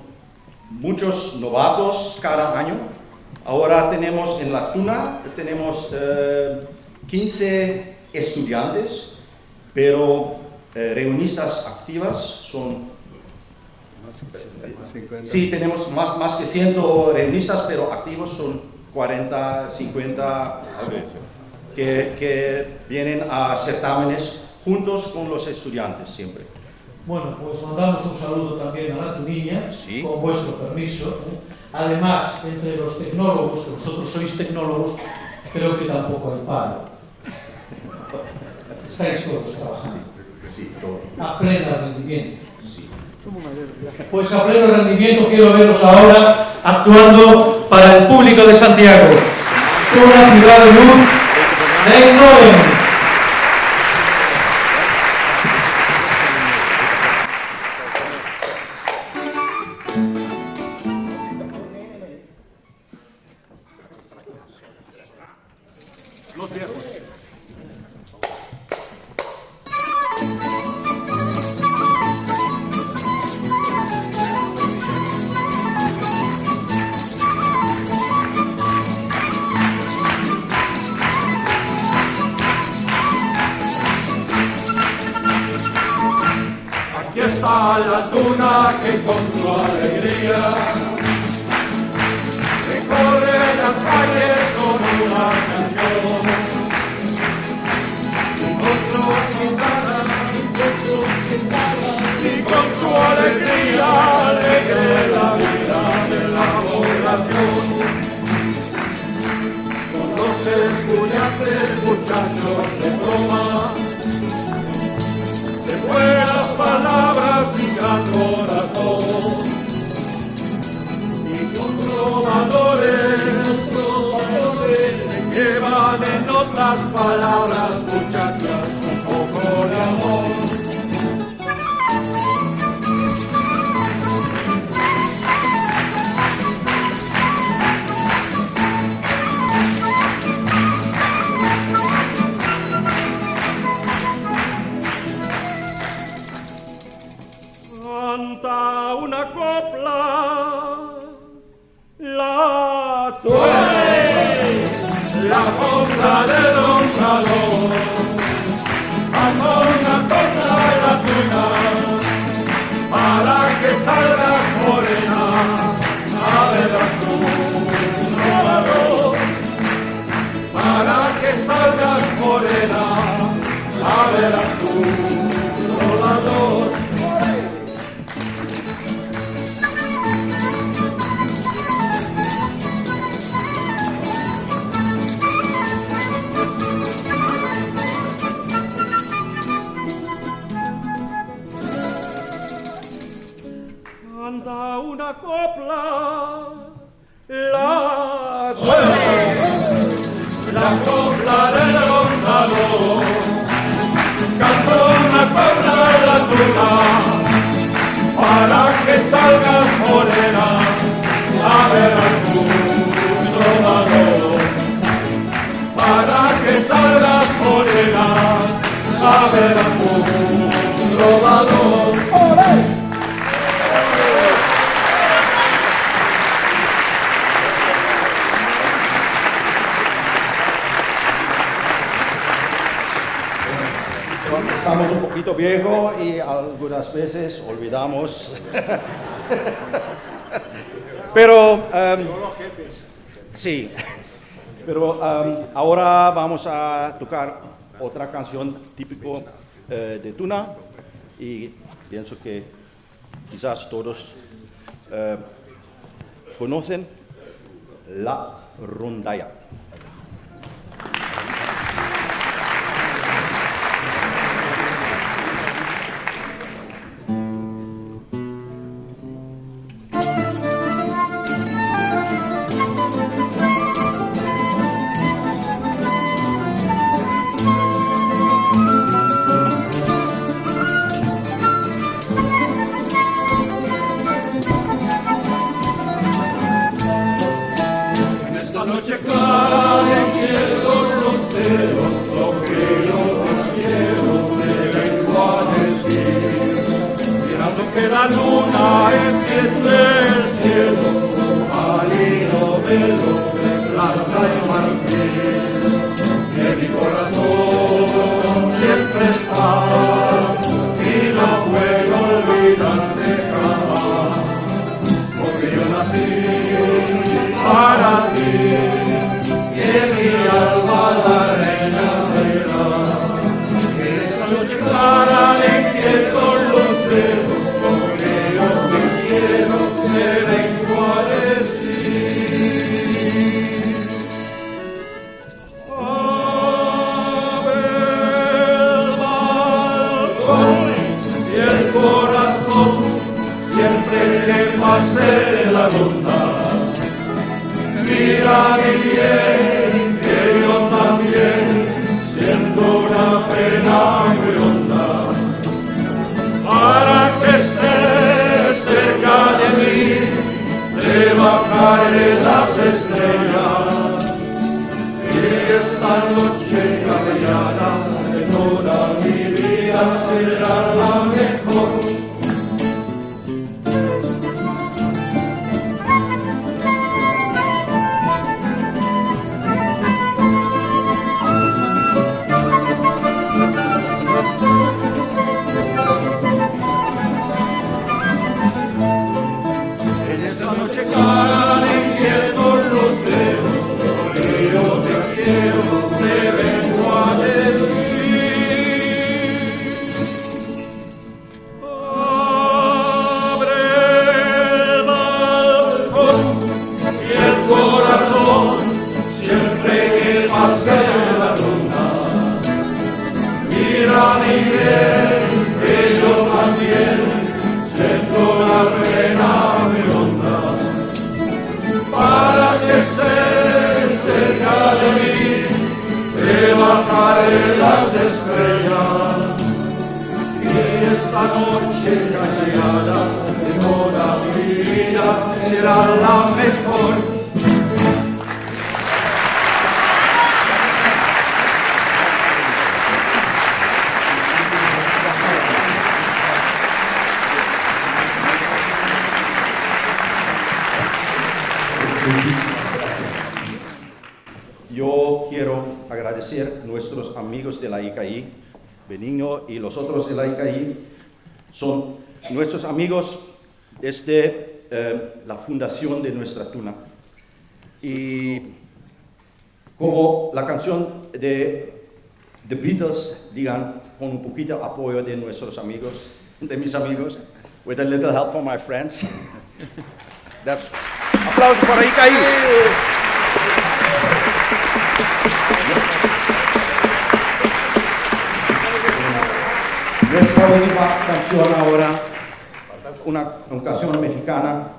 muchos novatos cada año. Ahora tenemos en la tuna, tenemos 15 estudiantes, pero reunionistas activas son... Sí, tenemos más que 100 reunionistas, pero activos son 40, 50, que vienen a certámenes juntos con los estudiantes siempre. Bueno, pues mandamos un saludo también a la tuniña, con vuestro permiso. Además, entre los tecnólogos, que vosotros sois tecnólogos, creo que tampoco hay paro. Estáis todos trabajando. Sí, todo. A pleno rendimiento. Pues a pleno rendimiento quiero veros ahora actuando para el público de Santiago. Una ciudad de luz de Eindhoven. Aquí está la tuna que con su alegría recorre las calles con una canción. Y con su alegría alegre la vida de la población. Con los estudiantes muchachos de broma, de buenas palabras y gran corazón, y con trovadores que llevan en otras palabras muchachas un poco de amor. Canta una copla, la copla de Don Salón. Canta una copla de la tuna, para que salgas morena, a verás tú, trovador. Para que salgas morena, a verás tú, trovador. Canta una copla, la copla de Don Salón. Canta una copla de la tuna, para que salgas morena, a verás tú, trovador. Para que salgas morena, a verás tú, trovador. Estamos un poquito viejos y algunas veces olvidamos. Pero, sí, pero ahora vamos a tocar otra canción típico de Tuna y pienso que quizás todos conocen, la rondalla. La luna enciende el cielo, al hilo de plata y marfil. En mi corazón siempre está, y no puedo olvidarte jamás, porque yo nací para ti, y en mi alma la reina será. En esa noche clara le enciendo los dedos, de la luna, mira mi bien, que yo también siento una pena muy honda. Para que estés cerca de mí, te bajaré las estrellas, y esta noche caminada de toda mi vida será la mejor. Las estrellas, y esta noche callada de toda mi vida será la mejor. Yo quiero agradecer a nuestros amigos de la ICAI, Benigno y los otros de la ICAI, son nuestros amigos desde la fundación de nuestra tuna. Y como la canción de The Beatles, digan, con un poquito de apoyo de nuestros amigos, de mis amigos, with a little help from my friends. That's... Aplausos para ICAI. Nuestra última canción ahora, una canción mexicana,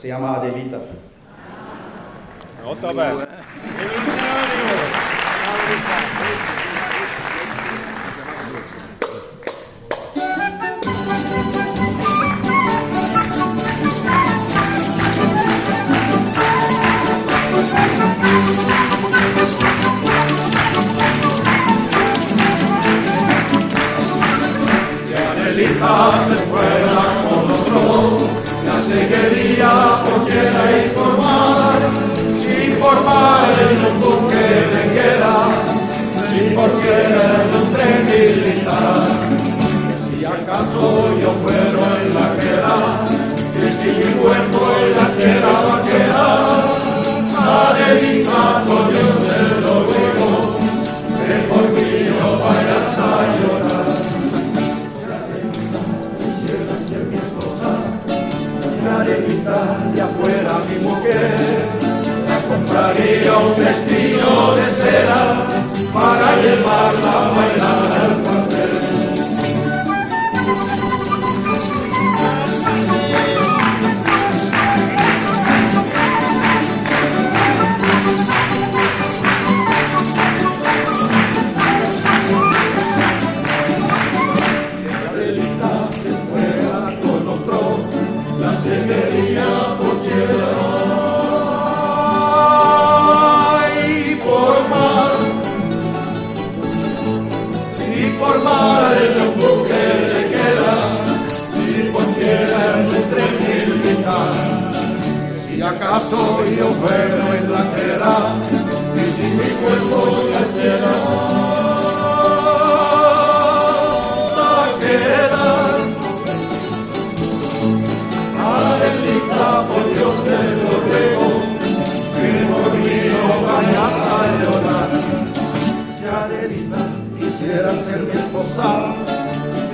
se llama Adelita. Otra vez. Adelita se fuera con otro, la seguiría porque la informar, sin formar el mundo que le queda, ni porque el hombre militar. Si acaso yo fuera en la guerra, que si mi cuerpo en la tierra va a quedar, Adelita, por Dios te lo digo, que por mí no vayas a llorar. Adelita ya fuera mi mujer, la compraría un vestido de seda para llevarla a bailar al cuartel. Si acaso yo muero en la guerra y si mi cuerpo ya será quedar, Adelita, por Dios te lo ruego, que por mí no vayas a llorar. Si Adelita quisiera ser mi esposa,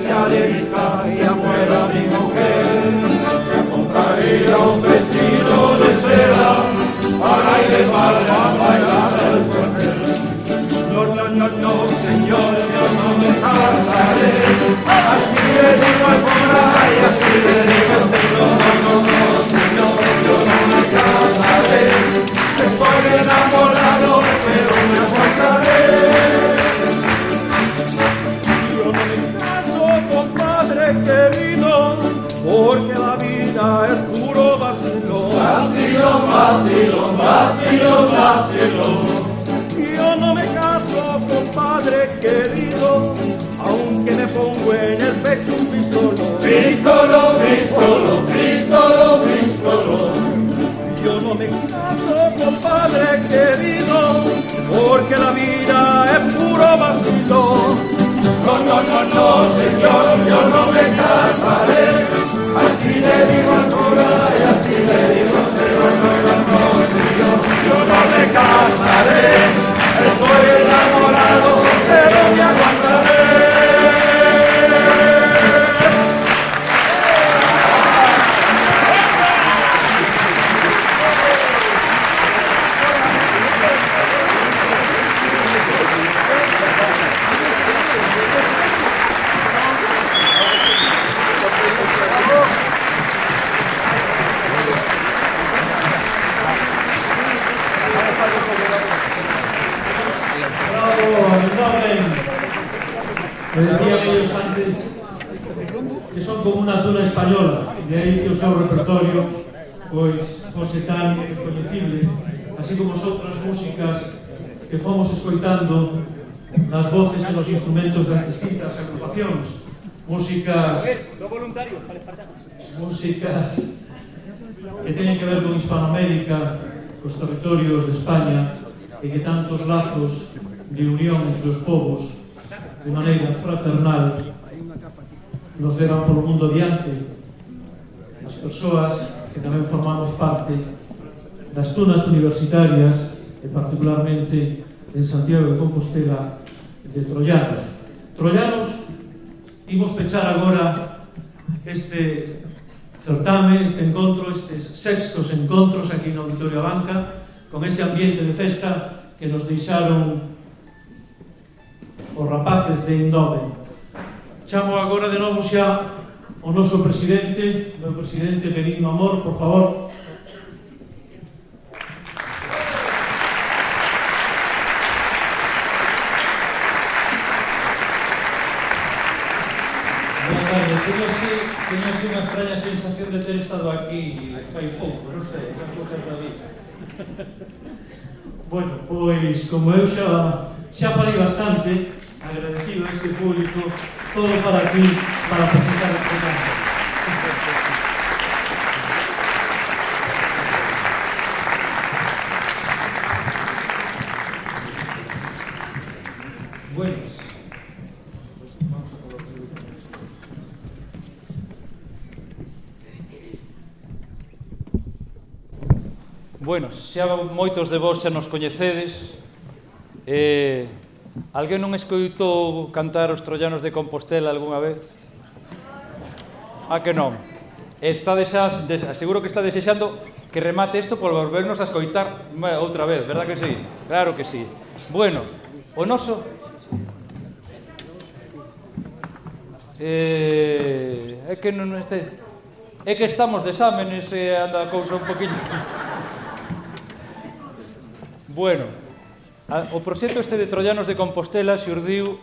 si Adelita ya fuera mi mujer, compraría un vestido de seda para llevarla a bailar al cuartel. No, no, no, no, señor, yo no me casaré. Así le digo al cobra y así le digo al no, no, no, señor, yo no me casaré. Estoy enamorado, pero me aguantaré. Yo no me caso, compadre querido, porque la vida es puro vacilón. Vacilón, vacilón, vacilón, vacilón. Yo no me caso, compadre querido, aunque me pongo en el pecho un pistolo. Pistolo, pistolo, pistolo, pistolo. Yo no me caso, compadre querido, porque la vida es puro vacilón. No, no, no, no, señor, yo no me casaré. Así le digo al cura y así le digo al cura. No, no, no, señor, yo no me casaré. Estoy enamorado, pero me aguantaré. Me decían ellos antes que son como una tuna española, de aí que o seu repertorio pois fose tan recoñecible, así como as outras músicas que fomos escoitando nas voces e nos instrumentos das distintas agrupacións, músicas que teñen que ver con Hispanoamérica, cos territorios de España, e que tantos lazos de unión entre os povos de maneira fraternal nos levan polo mundo adiante. As persoas que tamén formamos parte das tunas universitarias e particularmente en Santiago de Compostela de Troianos. Troianos, imos pechar agora este certame, este encontro, estes sextos encontros aquí no Auditorio Abanca, con este ambiente de festa que nos deixaron os rapaces de Indove. Chamo agora de novo xa o noso presidente, o meu presidente Perino Amor, por favor. Buenas tardes. Teño así unha extraña sensación de ter estado aquí fai pouco, non sei, unha cousa para mí. Bueno, pois, como eu xa falei bastante, agradecido a este público, todo para ti, para presentar el programa. Buenos. Bueno, xa moitos de vos xa nos coñecedes. Alguén non escoitou cantar os troianos de Compostela algunha vez? A que non? Seguro que está desexando que remate isto por volvernos a escoitar outra vez, verdad que sí? Claro que sí. Bueno, o noso... É que estamos de exámenes e anda a cousa un poquinho... Bueno, o proxecto este de Troianos de Compostela xurdiu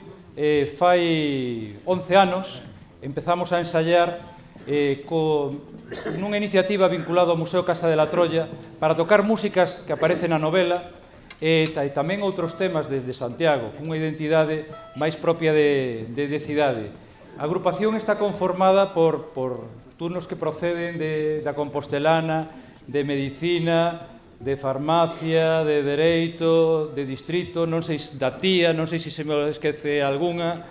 fai 11 anos. Empezamos a ensaiar nunha iniciativa vinculada ao Museo Casa de la Troya para tocar músicas que aparecen na novela e tamén outros temas desde Santiago, cunha identidade máis propia de cidade. A agrupación está conformada por turnos que proceden da Compostelana, de Medicina, de Farmacia, de Dereito, de Distrito, non sei da Tía, non sei se me esquece algunha,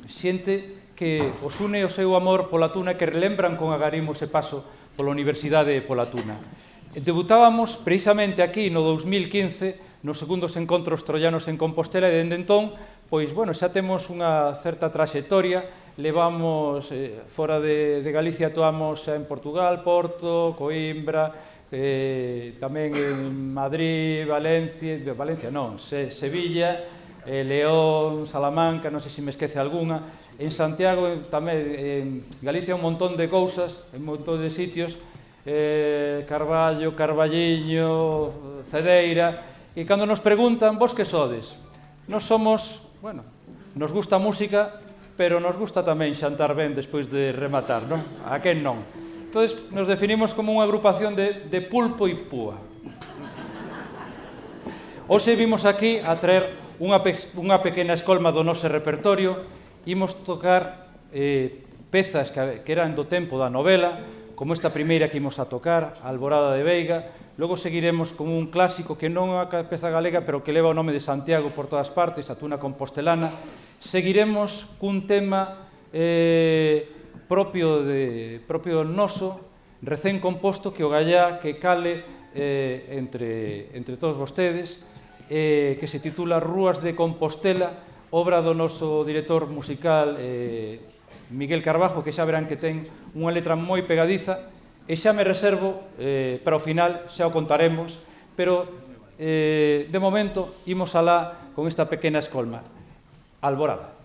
xente que os une o seu amor pola tuna, que relembran con agarimo ese paso pola Universidade pola Tuna. Debutábamos precisamente aquí no 2015, nos segundos encontros troianos en Compostela, e dende entón, pois, bueno, xa temos unha certa traxectoria, levamos, fora de Galicia, actuamos xa en Portugal, Porto, Coimbra, tamén en Madrid, Valencia non, Sevilla, León, Salamanca, non sei se me esquece algunha, en Santiago tamén, en Galicia un montón de cousas, un montón de sitios, Carballo, Carballiño, Cedeira, e cando nos preguntan, vos que sodes? Nos somos, bueno, nos gusta a música, pero nos gusta tamén xantar ben despois de rematar, non? A quen non? Entón, nos definimos como unha agrupación de pulpo e púa. Hoxe vimos aquí a traer unha pequena escolma do noso repertorio. Imos tocar pezas que eran do tempo da novela, como esta primeira que imos a tocar, Alborada de Veiga. Logo seguiremos con un clásico que non é unha peza galega, pero que leva o nome de Santiago por todas partes, a Tuna Compostelana. Seguiremos cun tema propio noso, recén composto, que o gallá que cale entre todos vostedes, que se titula Rúas de Compostela, obra do noso director musical Miguel Carbajo, que xa verán que ten unha letra moi pegadiza, e xa me reservo para o final, xa o contaremos, pero de momento imos alá con esta pequena escolma, Alborada.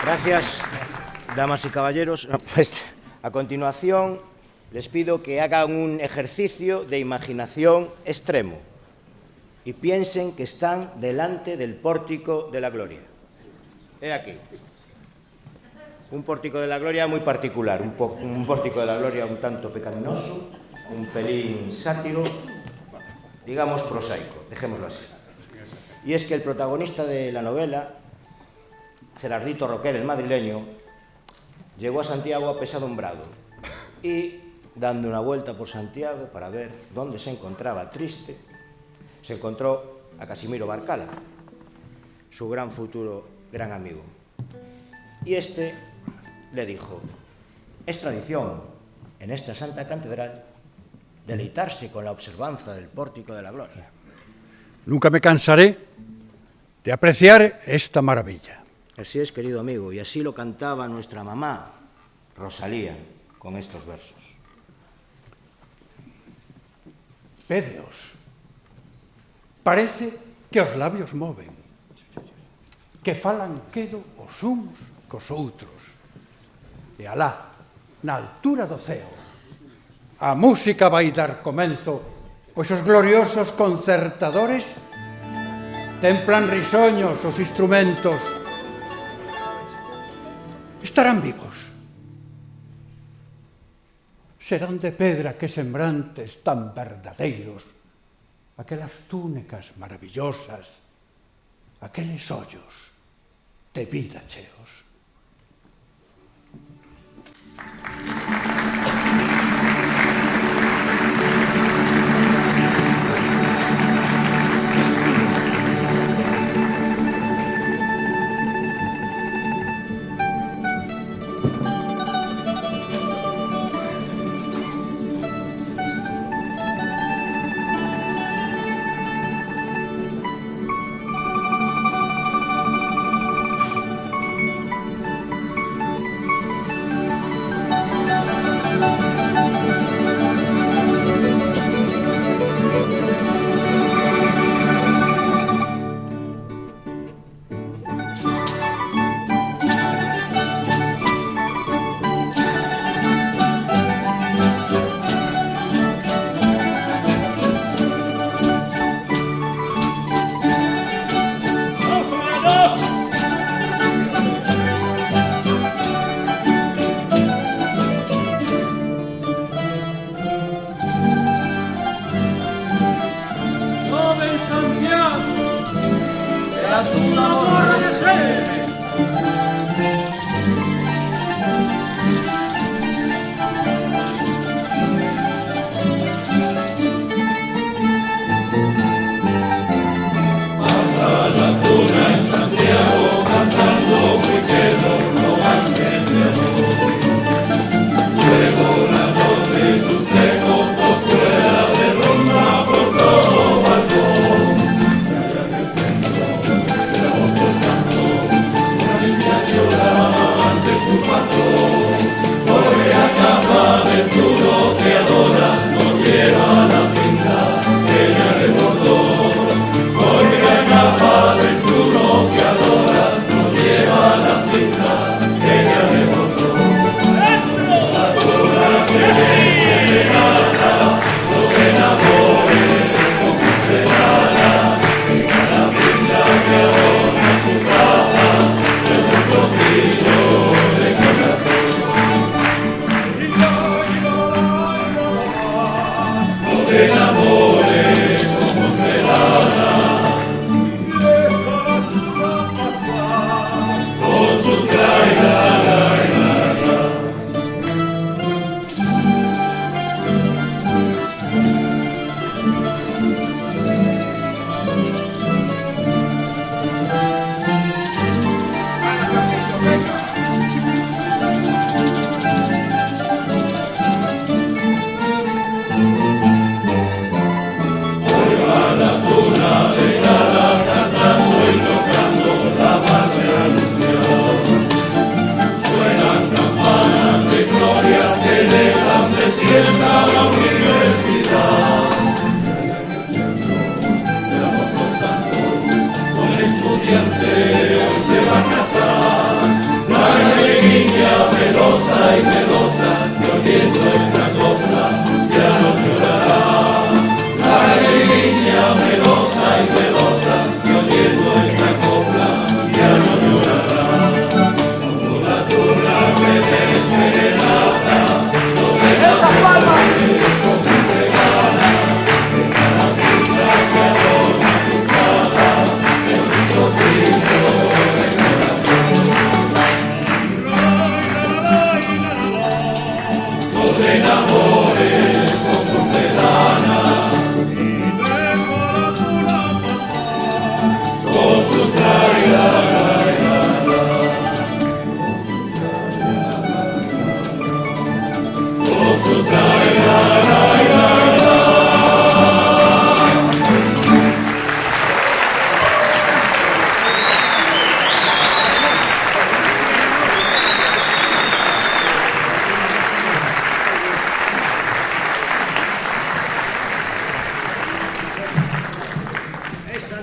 Gracias, damas y caballeros. Pues, a continuación, les pido que hagan un ejercicio de imaginación extremo y piensen que están delante del pórtico de la gloria. He aquí. Un pórtico de la gloria muy particular, un pórtico de la gloria un tanto pecaminoso, un pelín sátiro, digamos prosaico, dejémoslo así. Y es que el protagonista de la novela, Gerardito Roquel, el madrileño, llegó a Santiago apesadumbrado y, dando una vuelta por Santiago para ver dónde se encontraba triste, se encontró a Casimiro Barcala, su gran futuro gran amigo. Y este le dijo: es tradición en esta santa catedral deleitarse con la observanza del pórtico de la gloria. Nunca me cansaré de apreciar esta maravilla. Así es, querido amigo, y así lo cantaba nuestra mamá, Rosalía, con estos versos. Vedeos, parece que os labios moven, que falan quedo os uns cos outros. E alá, na altura do ceo, a música vai dar comenzo, pois os gloriosos concertadores templan risoños os instrumentos. Estarán vivos. Serán de pedra que sembrantes tan verdadeiros, aquelas túnicas maravillosas, aqueles ollos de vida cheos.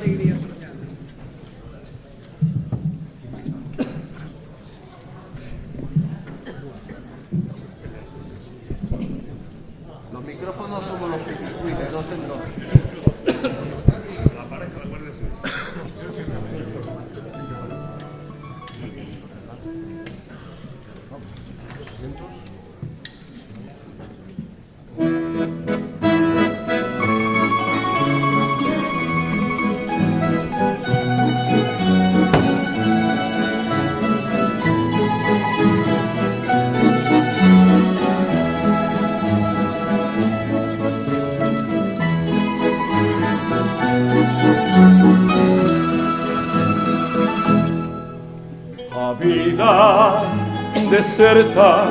alegría troyana. Los micrófonos como los Piquisuit, de dos en dos. La pareja de Guardia Civil. A vida deserta,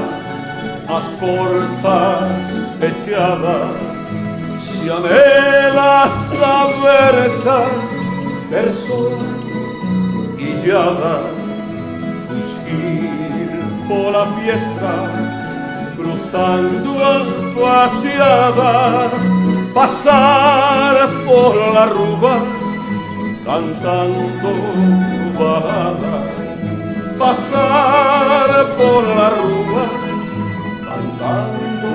as portas echadas, se anhelas abertas, personas illadas, fuxir pola fiesta, cruzando alfacheada, pasar por las rúas, cantando baladas, pasar por la rúa cantando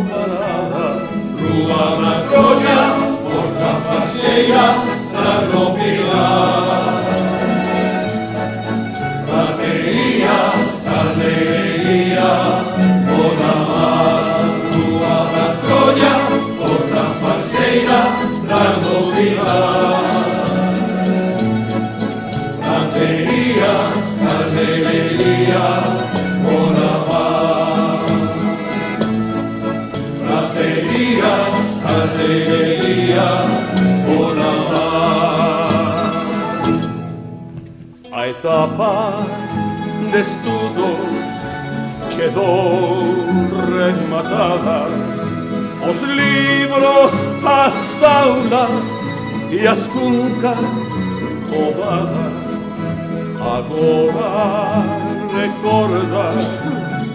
baladas. Rúa da Troya, porta faxeira, tras do pilar. Baterías, calderería, bona mar. Rúa da Troya, porta faxeira, tras do pilar. Baterías, calderería, bona mar. Baterías, calderería, bona mar. A etapa de estudo quedou rematada, os libros, as aulas e as cuncas tomadas. Agora recordas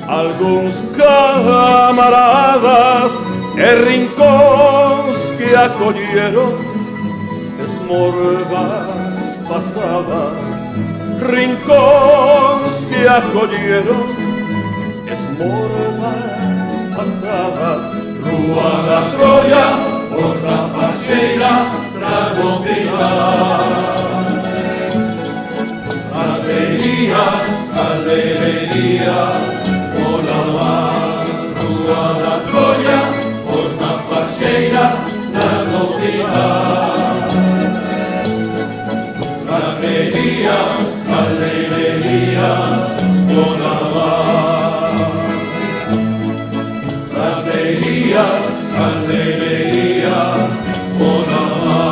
algúns camaradas e rincóns que acolleron esmorgas pasadas, rincóns que acolleron esmorgas pasadas. Rúa da Troya, porta faxeira, tras do pilar. Baterías, calderería, bona mar. Rúa da Troya, porta faxeira, tras do pilar. Baterías, calderería, bona mar. Baterías, calderería, bona mar.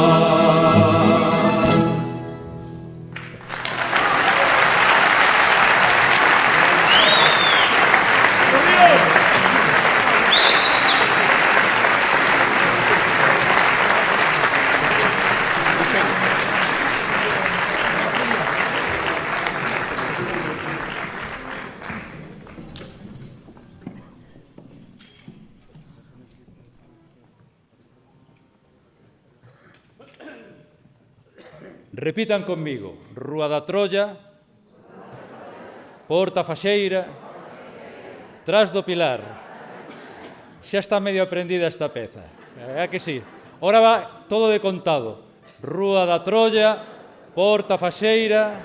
Repitan conmigo. Rúa da Troya, porta faxeira, tras do pilar. Xa está medio aprendida esta peza. É que sí? Ora va todo de contado. Rúa da Troya, porta faxeira,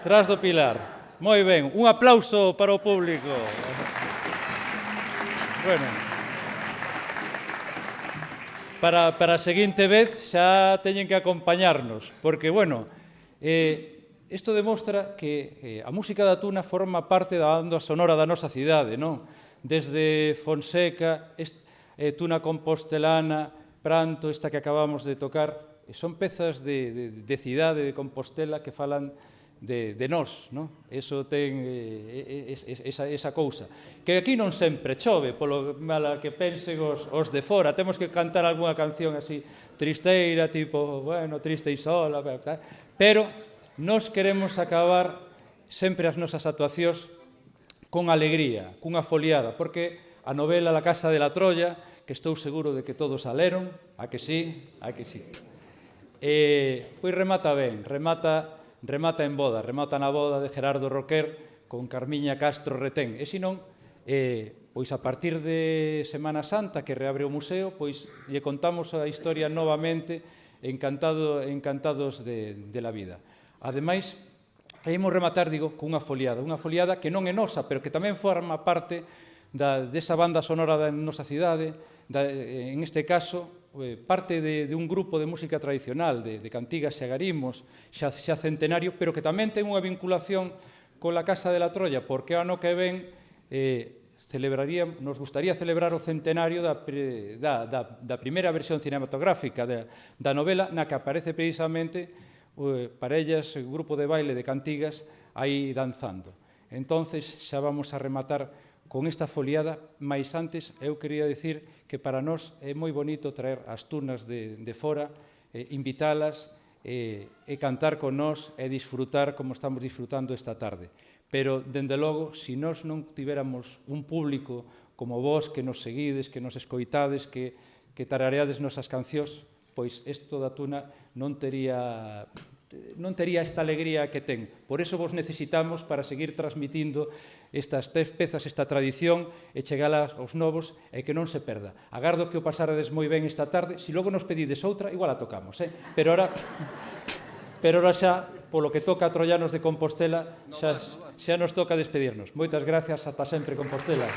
tras do pilar. Moi ben, un aplauso para o público. Bueno, para a seguinte vez xa teñen que acompañarnos, porque, bueno, isto demostra que a música da tuna forma parte da banda sonora da nosa cidade, non? Desde Fonseca, Tuna Compostelana, Pranto, esta que acabamos de tocar, son pezas de cidade, de Compostela, que falan de nós, non? Eso ten esa cousa. Que aquí non sempre chove, polo mala que pensen os de fora. Temos que cantar algunha canción así tristeira, tipo, bueno, triste e sola, pero nós queremos acabar sempre as nosas actuacións con alegría, cunha foliada, porque a novela La Casa de la Troya, que estou seguro de que todos a leron, a que sí, Pois remata ben, remata en boda, remata na boda de Gerardo Roquer con Carmiña Castro Retén. E senón, pois a partir de Semana Santa, que reabre o museo, pois lle contamos a historia novamente, encantados de la vida. Ademais, imos rematar, digo, cunha foliada que non é nosa, pero que tamén forma parte desa banda sonora da nosa cidade, en este caso, parte de un grupo de música tradicional, de cantigas e agarimos, xa centenario, pero que tamén ten unha vinculación con la Casa de la Troya, porque ano que ven nos gustaría celebrar o centenario da primeira versión cinematográfica da novela, na que aparece precisamente parellas, grupo de baile de cantigas aí danzando. Entonces xa vamos a rematar con esta foliada, máis antes eu quería dicir que para nós é moi bonito traer as tunas de fora, invitalas e cantar con nós e disfrutar como estamos disfrutando esta tarde. Pero, dende logo, se nós non tiveramos un público como vos, que nos seguides, que nos escoitades, que tarareades nosas cancións, pois isto da tuna non tería esta alegría que ten. Por eso vos necesitamos para seguir transmitindo estas pezas, esta tradición, e chegalas aos novos e que non se perda. Agardo que o pasarades moi ben esta tarde. Se logo nos pedides outra, igual a tocamos, Pero ora xa, polo que toca a Troianos de Compostela, xa nos toca despedirnos. Moitas gracias, ata sempre, Compostela.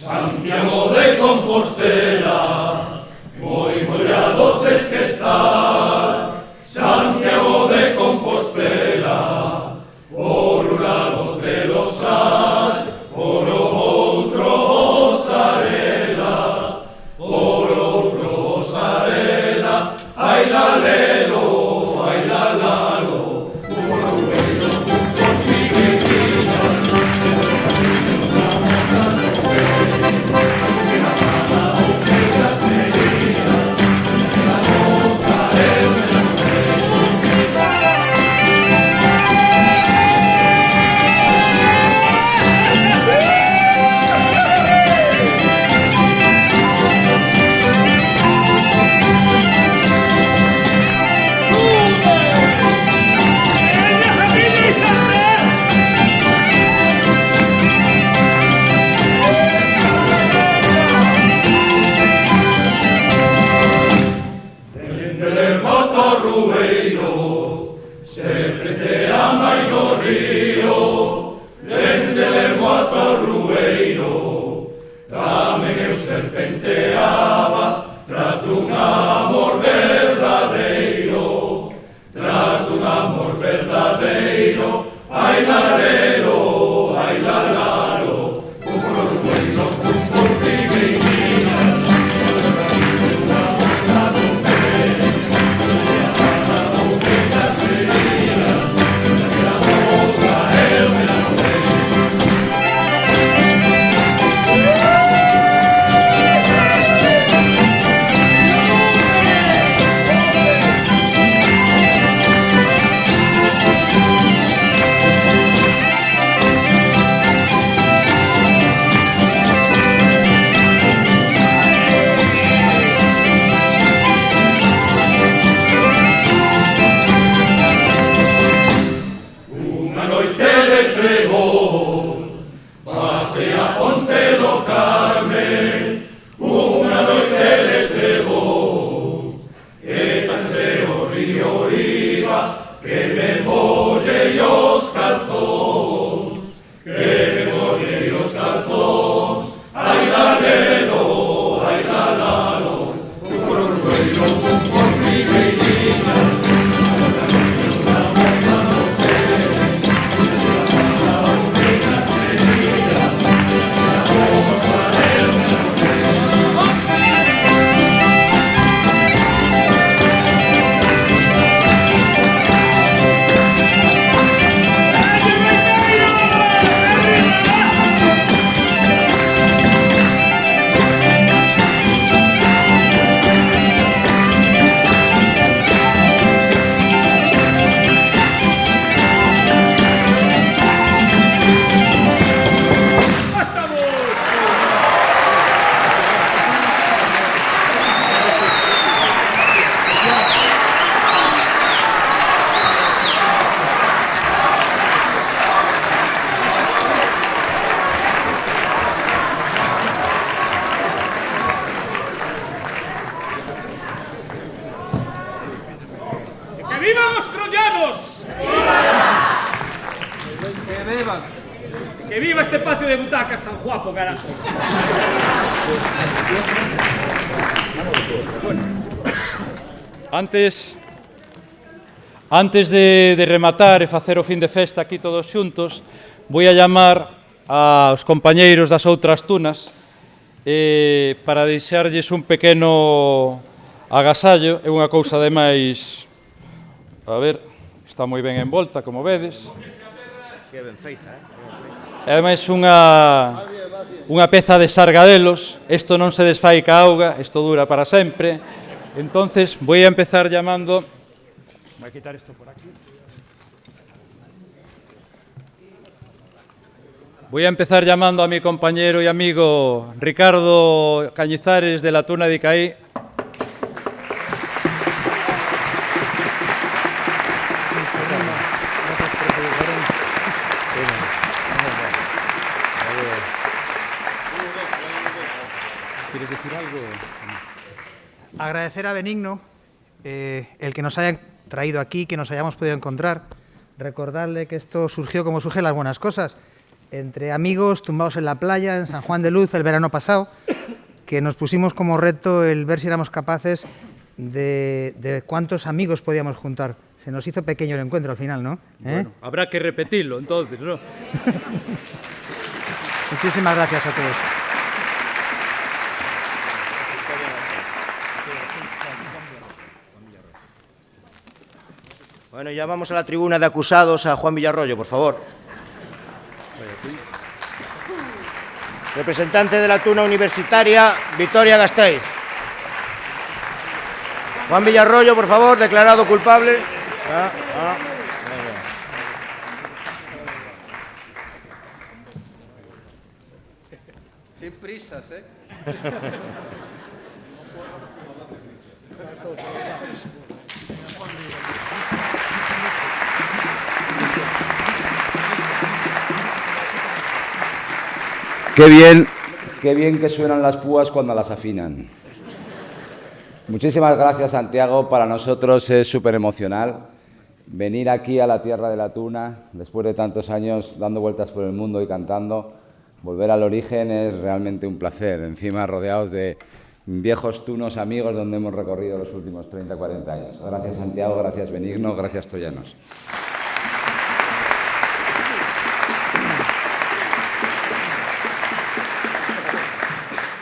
Santiago de Compostela, moi mollado tes que estar. Santiago de Compostela, por un lado te lo sal, por outro Sarela, por outro Sarela, ai la lelo, ai la lalo, por ouelo, por figueira. Serpenteaba tras un amor verdadeiro, ai larelo, ai lalaro, como los buenos por figueira. ¡Vivan los troyanos! Que beban. ¡Que viva este patio de butacas tan guapo, carajo! Antes de rematar e facer o fin de festa aquí todos xuntos, vou a llamar aos compañeiros das outras tunas para deixarlles un pequeno agasallo. É unha cousa de máis... A ver, está moi ben envolta, como vedes. Que ben feita, É ademais unha peza de sargadelos. Isto non se desfai ca auga, isto dura para sempre. Entonces, voy a empezar llamando... Voy a quitar esto por aquí. Voy a empezar llamando a mi compañero y amigo Ricardo Cañizares de la Tuna de Icaí. ¿Quieres decir algo? Agradecer a Benigno el que nos haya traído aquí, que nos hayamos podido encontrar. Recordarle que esto surgió como surgen las buenas cosas, entre amigos tumbados en la playa en San Juan de Luz el verano pasado, que nos pusimos como reto el ver si éramos capaces de cuántos amigos podíamos juntar. Se nos hizo pequeño el encuentro al final, ¿no? Bueno, habrá que repetirlo entonces, ¿no? Muchísimas gracias a todos. Bueno, ya vamos a la tribuna de acusados a Juan Villarroyo, por favor. Representante de la Tuna Universitaria, Vitoria Gasteiz. Juan Villarroyo, por favor, declarado culpable. Sin prisas, ¿eh? Qué bien que suenan las púas cuando las afinan. Muchísimas gracias, Santiago. Para nosotros es súper emocional venir aquí a la tierra de la Tuna, después de tantos años dando vueltas por el mundo y cantando. Volver al origen es realmente un placer, encima rodeados de viejos tunos amigos donde hemos recorrido los últimos 30, 40 años. Gracias, Santiago, gracias, Benigno, gracias, Troyanos.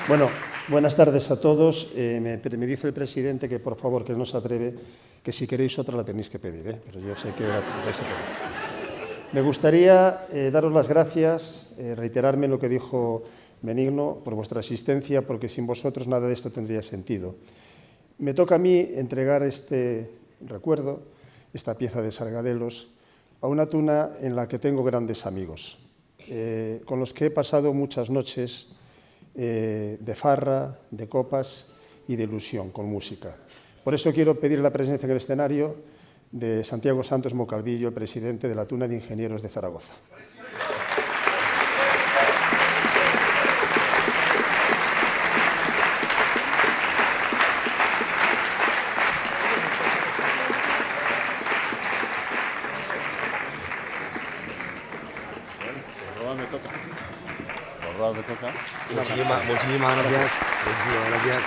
Bueno, buenas tardes a todos. Me dice el presidente que, por favor, que no se atreve, que si queréis otra la tenéis que pedir, ¿eh? Pero yo sé que la vais a pedir. Me gustaría daros las gracias, reiterarme en lo que dijo Benigno, por vuestra asistencia, porque sin vosotros nada de esto tendría sentido. Me toca a mí entregar este recuerdo, esta pieza de Sargadelos, a una tuna en la que tengo grandes amigos, con los que he pasado muchas noches de farra, de copas y de ilusión con música. Por eso quiero pedir la presencia en el escenario de Santiago Santos Mocalvillo, presidente de la Tuna de Ingenieros de Zaragoza. Me toca. Muchísimas gracias. Ya.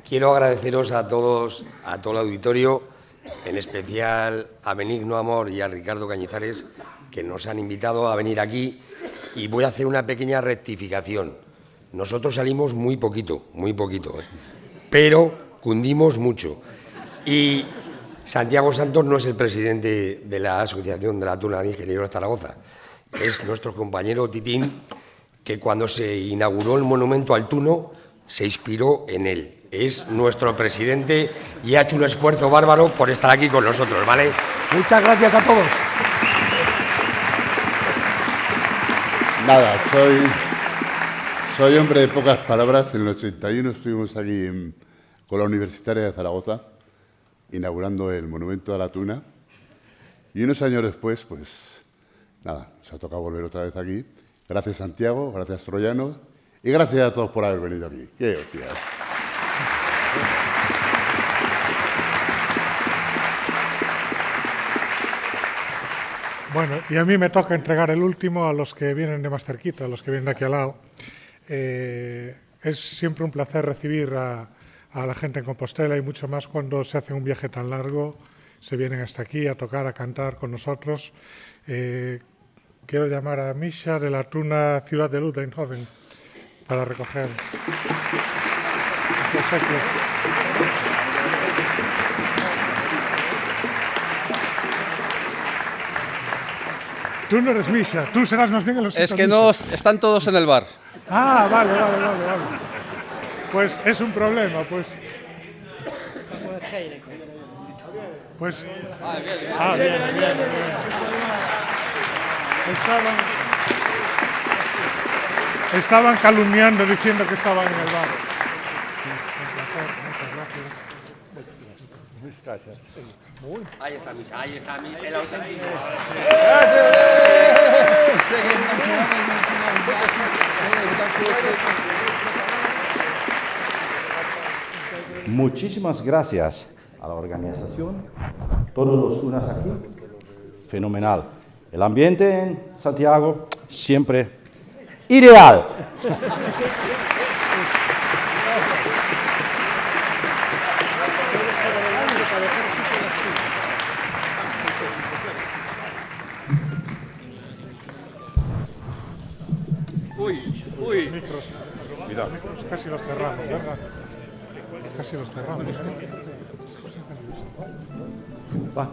Quiero agradeceros a todos, a todo el auditorio, en especial a Benigno Amor y a Ricardo Cañizares, que nos han invitado a venir aquí, y voy a hacer una pequeña rectificación. Nosotros salimos muy poquito, pero cundimos mucho. Y Santiago Santos no es el presidente de la Asociación de la Tuna de Ingenieros de Zaragoza, es nuestro compañero Titín, que cuando se inauguró el monumento al Tuno se inspiró en él. Es nuestro presidente y ha hecho un esfuerzo bárbaro por estar aquí con nosotros, ¿vale? Muchas gracias a todos. Nada, soy hombre de pocas palabras. En el 81 estuvimos aquí con la Universitaria de Zaragoza, inaugurando el monumento a la Tuna, y unos años después, pues nada, nos ha tocado volver otra vez aquí. Gracias, Santiago, gracias, Troyanos, Y gracias a todos por haber venido aquí. ¡Qué hostia! Bueno, y a mí me toca entregar el último a los que vienen de más cerquita, a los que vienen de aquí al lado. Es siempre un placer recibir a la gente en Compostela y mucho más cuando se hace un viaje tan largo, se vienen hasta aquí a tocar, a cantar con nosotros. Quiero llamar a Misha de la Tuna Ciudad de Luz de Eindhoven para recoger. Tú no eres Misha, tú serás más bien en los... Es que no, están todos en el bar. Ah, vale. Pues es un problema, pues. Bien. Estaban calumniando diciendo que estaban en el bar. Muchas gracias. Ahí está Misa, el auténtico. Muchísimas gracias a la organización, todos los tunas aquí, fenomenal. El ambiente en Santiago, siempre ideal. Uy. Cuidado. Casi los cerramos, ¿verdad? Casi los cerramos. Va.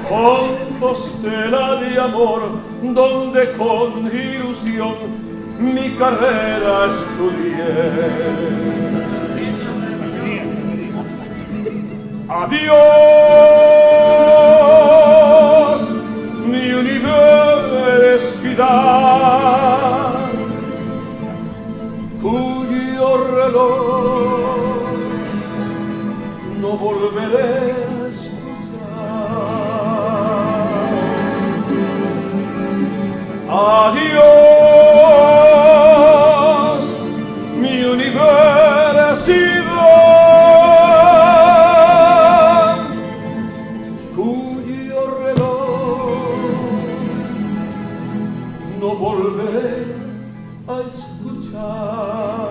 Compostela de amor, donde con ilusión mi carrera estudié. Adiós, mi universidad, cuyo reloj no volveré. Adiós, mi universidad, cuyo reloj no volveré a escuchar.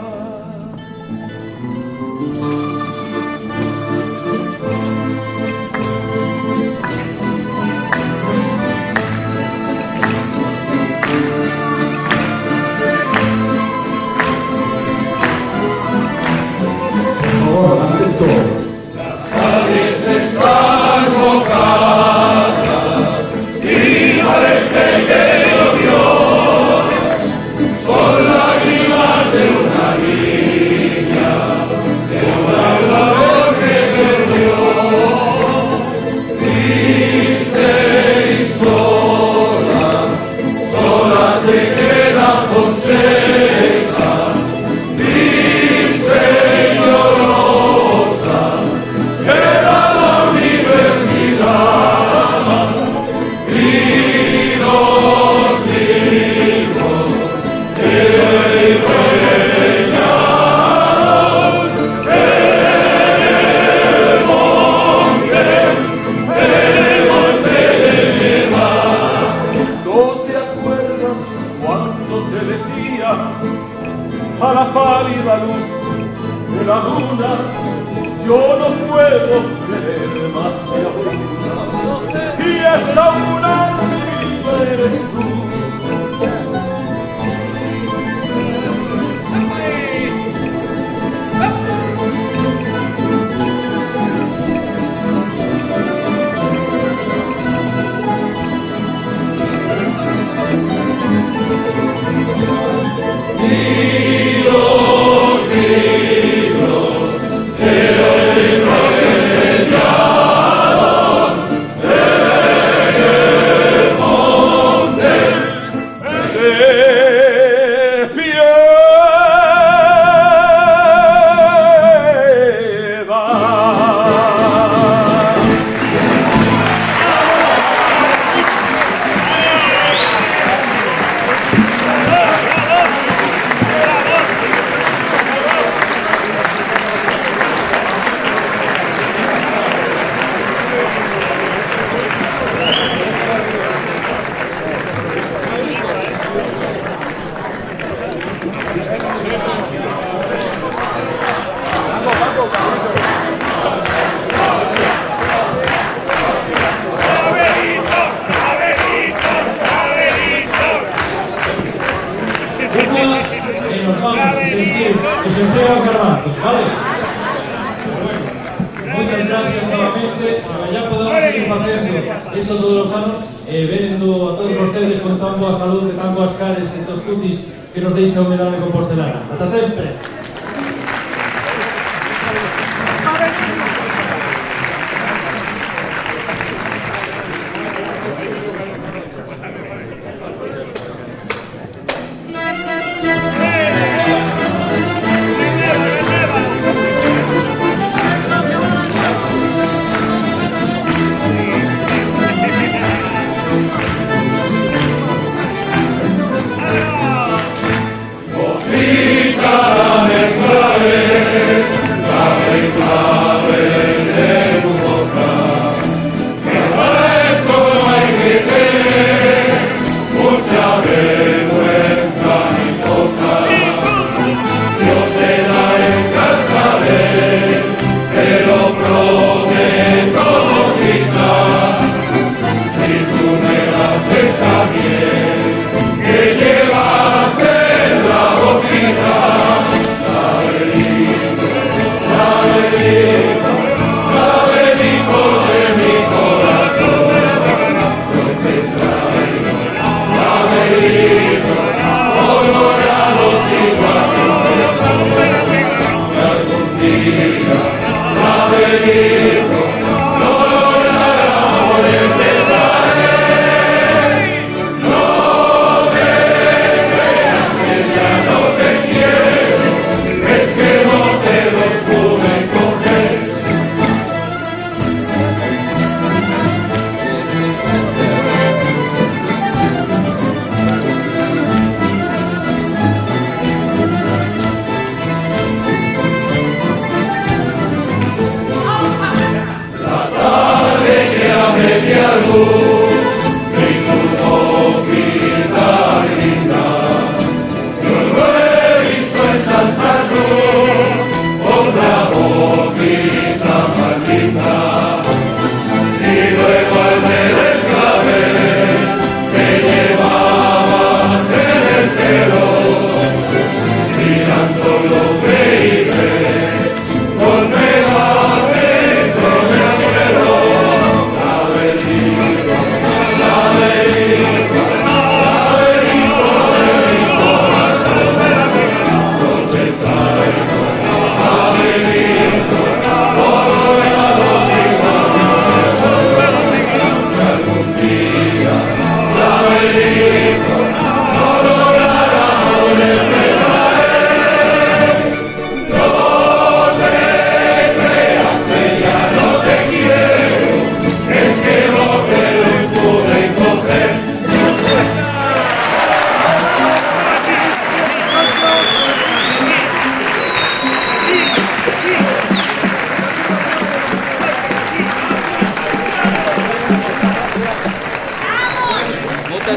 facendo isto todos os anos vendo a todos vostedes con tan boa saúde, tan boas cares e tos cutis que nos deixa a humedade compostelana. Ata sempre!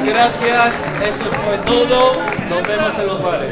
Gracias, esto fue todo, nos vemos en los bares.